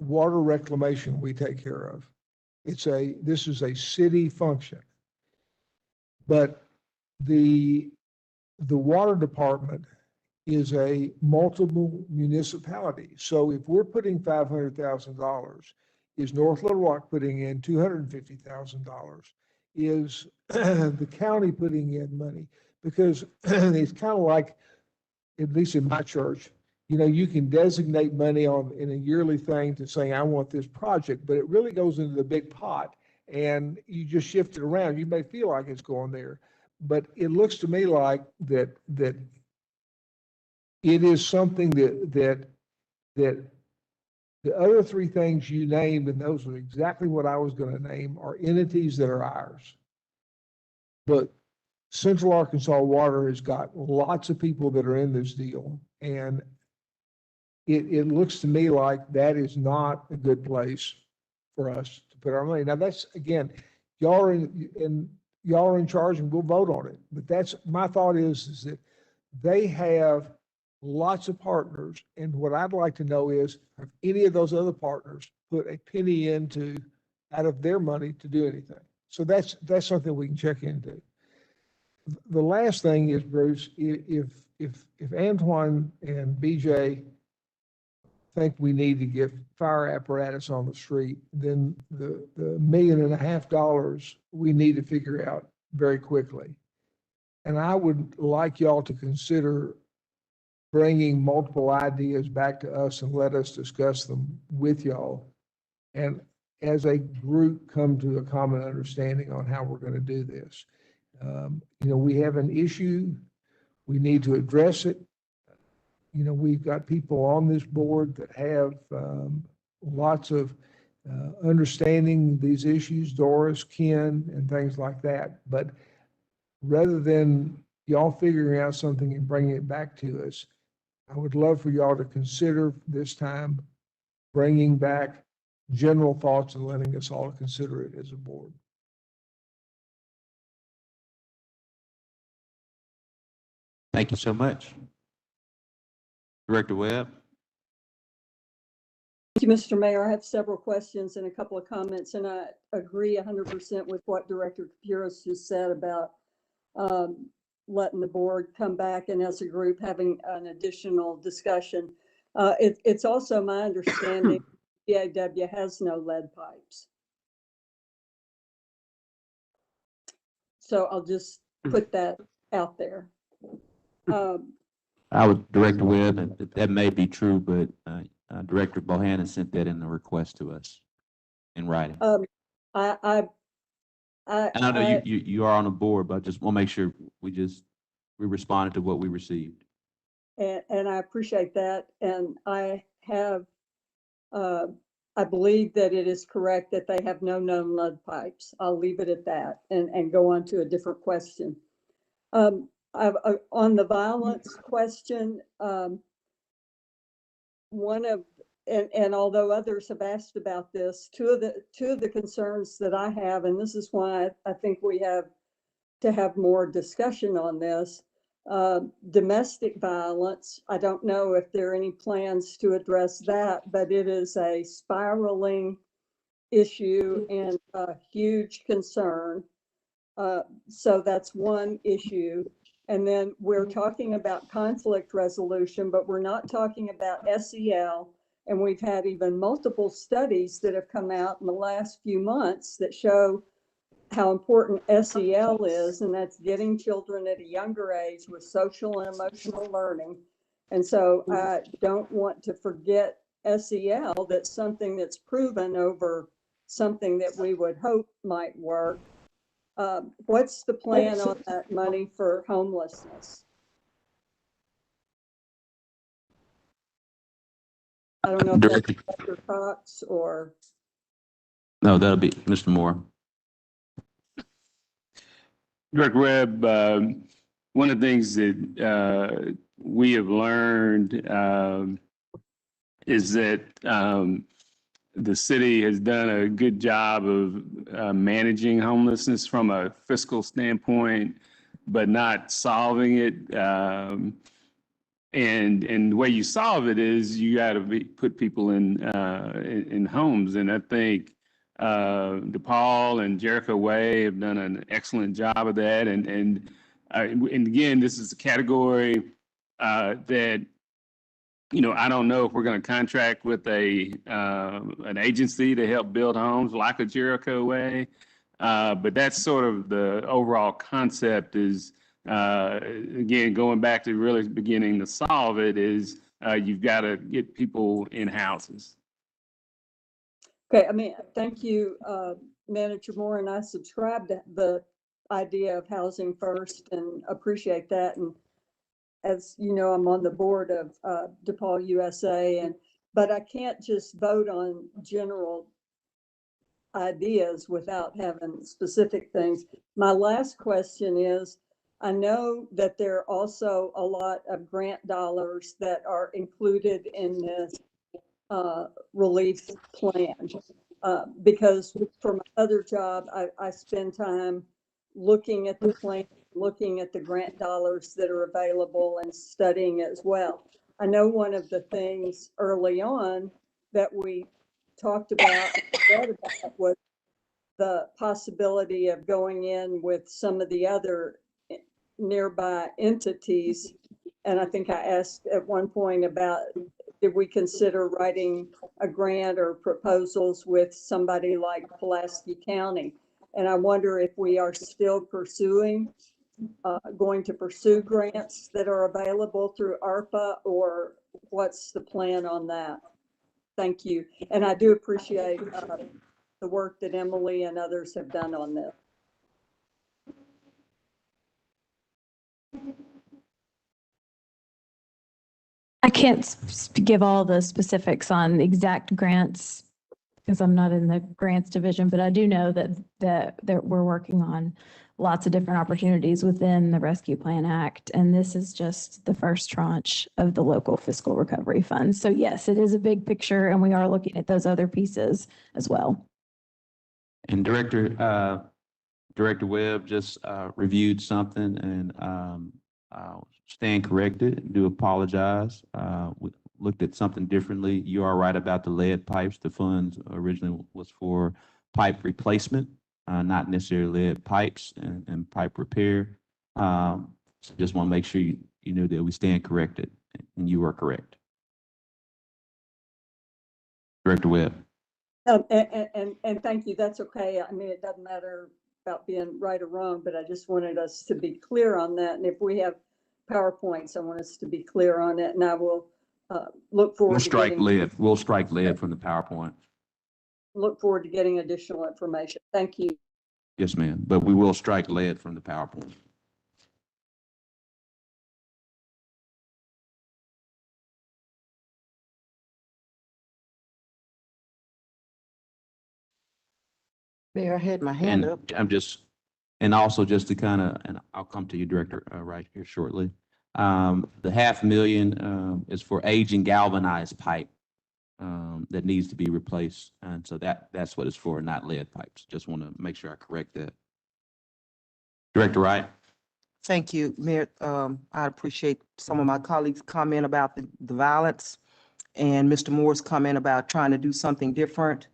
Speaker 6: Water reclamation we take care of. This is a city function. But the water department is a multiple municipality. So if we're putting $500,000, is North Little Rock putting in $250,000? Is the county putting in money? Because it's kind of like, at least in my church, you can designate money in a yearly thing to say, I want this project, but it really goes into the big pot and you just shift it around. You may feel like it's going there, but it looks to me like that it is something that the other three things you named, and those are exactly what I was going to name, are entities that are ours. But Central Arkansas Water has got lots of people that are in this deal, and it looks to me like that is not a good place for us to put our money. Now that's, again, y'all are in charge and we'll vote on it. But that's, my thought is that they have lots of partners. And what I'd like to know is, have any of those other partners put a penny out of their money to do anything? So that's something we can check into. The last thing is, Bruce, if Antoine and BJ think we need to get fire apparatus on the street, then the $1.5 million we need to figure out very quickly. And I would like y'all to consider bringing multiple ideas back to us and let us discuss them with y'all. And as a group, come to a common understanding on how we're going to do this. We have an issue. We need to address it. We've got people on this board that have lots of understanding these issues, Doris, Ken, and things like that. But rather than y'all figuring out something and bringing it back to us, I would love for y'all to consider this time bringing back general thoughts and letting us all consider it as a board.
Speaker 1: Thank you so much. Director Webb.
Speaker 13: Thank you, Mr. Mayor. I have several questions and a couple of comments, and I agree 100% with what Director Kapuras just said about letting the board come back and as a group having an additional discussion. It's also my understanding PAW has no lead pipes. So I'll just put that out there.
Speaker 1: I would, Director Webb, and that may be true, but Director Bohannon sent that in the request to us in writing.
Speaker 13: I
Speaker 1: And I know you are on the board, but I just want to make sure we responded to what we received.
Speaker 13: And I appreciate that. And I have, I believe that it is correct that they have no known lead pipes. I'll leave it at that and go on to a different question. On the violence question, and although others have asked about this, two of the concerns that I have, and this is why I think we have to have more discussion on this, domestic violence. I don't know if there are any plans to address that, but it is a spiraling issue and a huge concern. So that's one issue. And then we're talking about conflict resolution, but we're not talking about SEL. And we've had even multiple studies that have come out in the last few months that show how important SEL is, and that's getting children at a younger age with social and emotional learning. And so I don't want to forget SEL. That's something that's proven over something that we would hope might work. What's the plan on that money for homelessness? I don't know if that's
Speaker 1: Director,
Speaker 13: Dr. Cox or,
Speaker 1: no, that'll be Mr.
Speaker 13: Dr. Cox
Speaker 1: No, that'll be Mr. Moore.
Speaker 9: Director Webb, one of the things that we have learned is that the city has done a good job of managing homelessness from a fiscal standpoint, but not solving it. And the way you solve it is you got to put people in homes. And I think DePaul and Jericho Way have done an excellent job of that. And again, this is a category that, you know, I don't know if we're going to contract with an agency to help build homes like a Jericho Way, but that's sort of the overall concept. Is again, going back to really beginning to solve it, is you've got to get people in houses.
Speaker 13: okay, I mean, thank you, Manager Moore, and I subscribe to the idea of housing first and appreciate that. And as you know, I'm on the board of DePaul USA, but I can't just vote on general ideas without having specific things. My last question is, I know that there are also a lot of grant dollars that are included in this relief plan. Because for my other job, I spend time looking at the plan, looking at the grant dollars that are available and studying as well. I know one of the things early on that we talked about and read about was the possibility of going in with some of the other nearby entities. And I think I asked at one point about, did we consider writing a grant or proposals with somebody like Pulaski County? And I wonder if we are still going to pursue grants that are available through ARPA, or what's the plan on that? Thank you. And I do appreciate the work that Emily and others have done on this.
Speaker 14: I can't give all the specifics on exact grants because I'm not in the grants division, but I do know that we're working on lots of different opportunities within the Rescue Plan Act. And this is just the first tranche of the local fiscal recovery fund. So yes, it is a big picture, and we are looking at those other pieces as well.
Speaker 1: And Director Webb just reviewed something, and stand corrected. Do apologize. We looked at something differently. You are right about the lead pipes. The funds originally was for pipe replacement, not necessarily lead pipes and pipe repair. So just want to make sure you know that we stand corrected, and you are correct. Director Webb.
Speaker 13: And thank you. That's okay. I mean, it doesn't matter about being right or wrong, but I just wanted us to be clear on that. And if we have PowerPoints, I want us to be clear on it. And I will look forward
Speaker 1: We'll
Speaker 13: to
Speaker 1: strike
Speaker 13: getting,
Speaker 1: lead. We'll strike lead from the PowerPoint.
Speaker 13: look forward to getting additional information. Thank you.
Speaker 1: Yes, ma'am. But we will strike lead from the PowerPoint.
Speaker 10: Mayor, I had my hand
Speaker 1: And
Speaker 10: up.
Speaker 1: and also just to kind of, and I'll come to you, Director, right here shortly. The $500,000 is for aging galvanized pipe that needs to be replaced. And so that's what it's for, not lead pipes. Just want to make sure I correct that. Director Wright.
Speaker 10: Thank you, Mayor. I appreciate some of my colleagues' comment about the violence and Mr. Moore's comment about trying to do something different.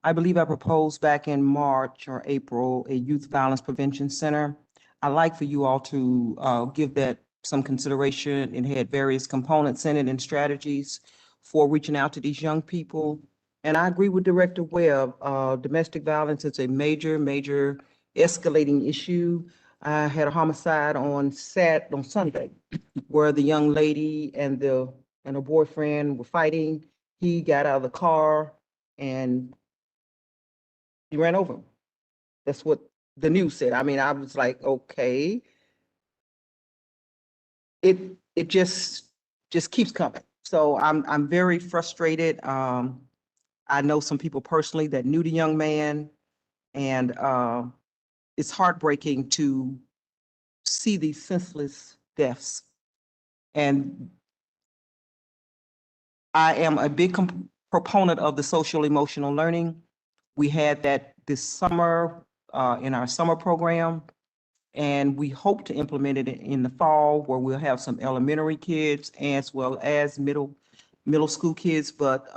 Speaker 10: I believe I proposed back in March or April, a youth violence prevention center. I'd like for you all to give that some consideration. It had various components in it and strategies for reaching out to these young people. And I agree with Director Webb. Domestic violence is a major escalating issue. I had a homicide on Sunday where the young lady and her boyfriend were fighting. He got out of the car and he ran over him. That's what the news said. I mean, I was like, okay. It just keeps coming. So I'm very frustrated. I know some people personally that knew the young man, and it's heartbreaking to see these senseless deaths. And I am a big proponent of the social emotional learning. We had that this summer in our summer program, and we hope to implement it in the fall where we'll have some elementary kids as well as middle school kids. But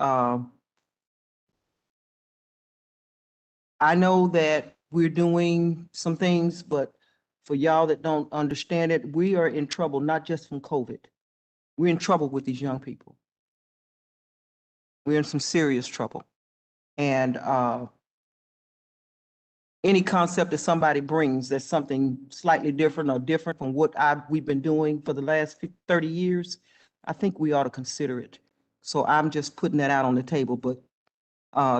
Speaker 10: I know that we're doing some things, but for y'all that don't understand it, we are in trouble, not just from COVID. We're in trouble with these young people. We're in some serious trouble. And any concept that somebody brings that's something slightly different or different from what we've been doing for the last 30 years, I think we ought to consider it. So I'm just putting that out on the table, but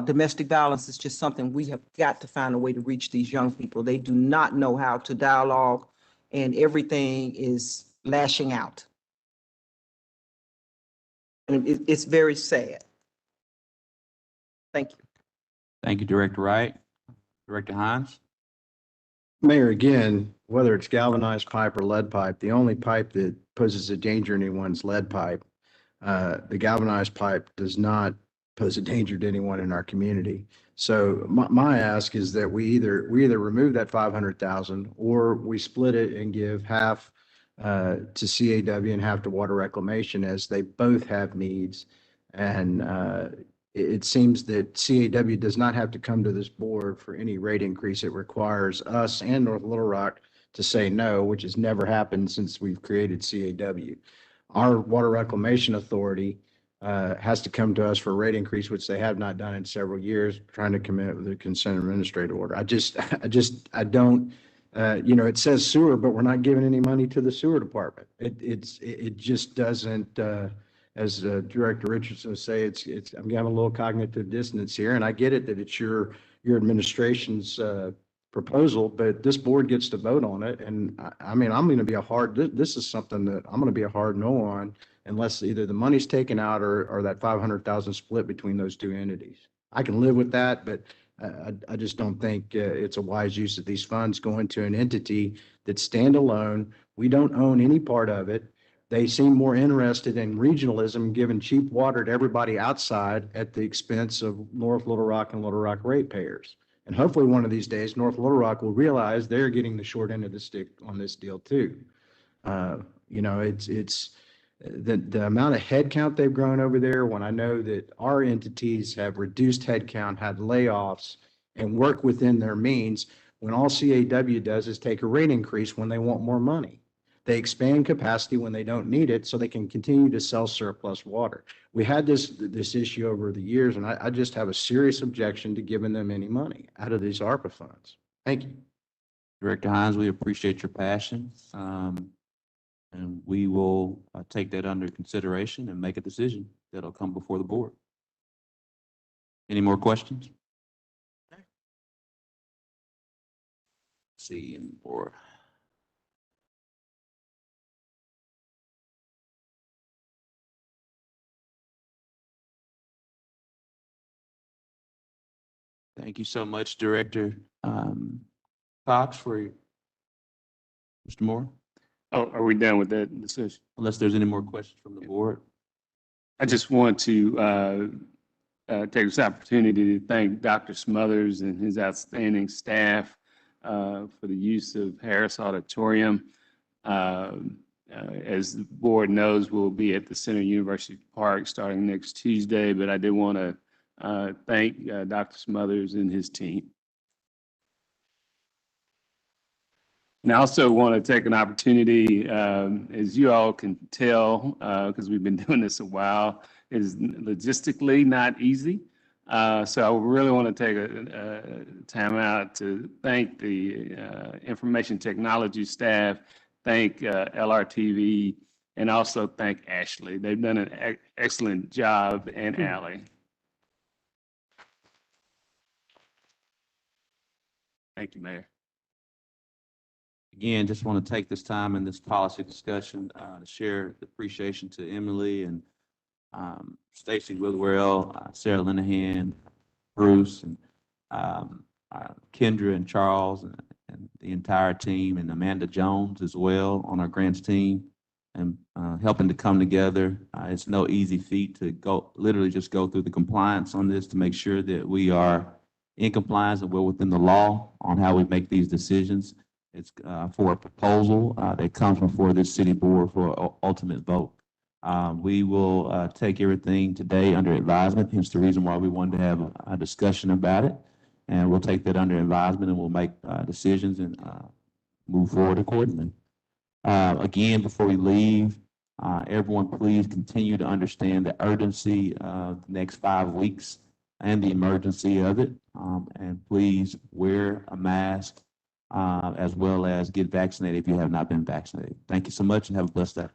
Speaker 10: domestic violence is just something we have got to find a way to reach these young people. They do not know how to dialogue, and everything is lashing out. And it's very sad. Thank you.
Speaker 1: Thank you, Director Wright. Director Hines?
Speaker 15: Mayor, again, whether it's galvanized pipe or lead pipe, the only pipe that poses a danger to anyone is lead pipe. The galvanized pipe does not pose a danger to anyone in our community. So my ask is that we either remove that 500,000 or we split it and give half to CAW and half to water reclamation, as they both have needs. And it seems that CAW does not have to come to this board for any rate increase. It requires us and North Little Rock to say no, which has never happened since we've created CAW. Our Water Reclamation Authority has to come to us for a rate increase, which they have not done in several years, trying to commit with a consent administrative order. I don't, it says sewer, but we're not giving any money to the sewer department. It just doesn't, as Director Richardson would say, I'm getting a little cognitive dissonance here, and I get it that it's your administration's proposal, but this board gets to vote on it. And I mean, I'm going to be this is something that I'm going to be a hard no on unless either the money's taken out or that 500,000 split between those two entities. I can live with that, but I just don't think it's a wise use of these funds going to an entity that's standalone. We don't own any part of it. They seem more interested in regionalism, giving cheap water to everybody outside at the expense of North Little Rock and Little Rock ratepayers. And hopefully one of these days, North Little Rock will realize they're getting the short end of the stick on this deal too. It's the amount of headcount they've grown over there, when I know that our entities have reduced headcount, had layoffs, and work within their means, when all CAW does is take a rate increase when they want more money. They expand capacity when they don't need it so they can continue to sell surplus water. We had this issue over the years, and I just have a serious objection to giving them any money out of these ARPA funds. Thank you.
Speaker 1: Director Hines, we appreciate your passion. And we will take that under consideration and make a decision that'll come before the board. Any more questions? Let's see, any more? Thank you so much, Director Cox, for Mr. Moore.
Speaker 9: Oh, are we done with that decision?
Speaker 1: Unless there's any more questions from the board.
Speaker 9: I just want to take this opportunity to thank Dr. Smothers and his outstanding staff for the use of Harris Auditorium. As the board knows, we'll be at the Center University Park starting next Tuesday, but I did want to thank Dr. Smothers and his team. And I also want to take an opportunity, as you all can tell, because we've been doing this a while, is logistically not easy. So I really want to take a time out to thank the information technology staff, thank LRTV, and also thank Ashley. They've done an excellent job, and Allie. Thank you, Mayor.
Speaker 1: Again, just want to take this time in this policy discussion to share the appreciation to Emily and Stacy Witherell, Sarah Linehan, Bruce, and Kendra and Charles, and the entire team, and Amanda Jones as well on our grants team, and helping to come together. It's no easy feat to literally just go through the compliance on this to make sure that we are in compliance and we're within the law on how we make these decisions. It's for a proposal that comes before this city board for ultimate vote. We will take everything today under advisement. Hence the reason why we wanted to have a discussion about it. And we'll take that under advisement and we'll make decisions and move forward accordingly. Again, before we leave, everyone please continue to understand the urgency of the next 5 weeks and the emergency of it. And please wear a mask as well as get vaccinated if you have not been vaccinated. Thank you so much and have a blessed day.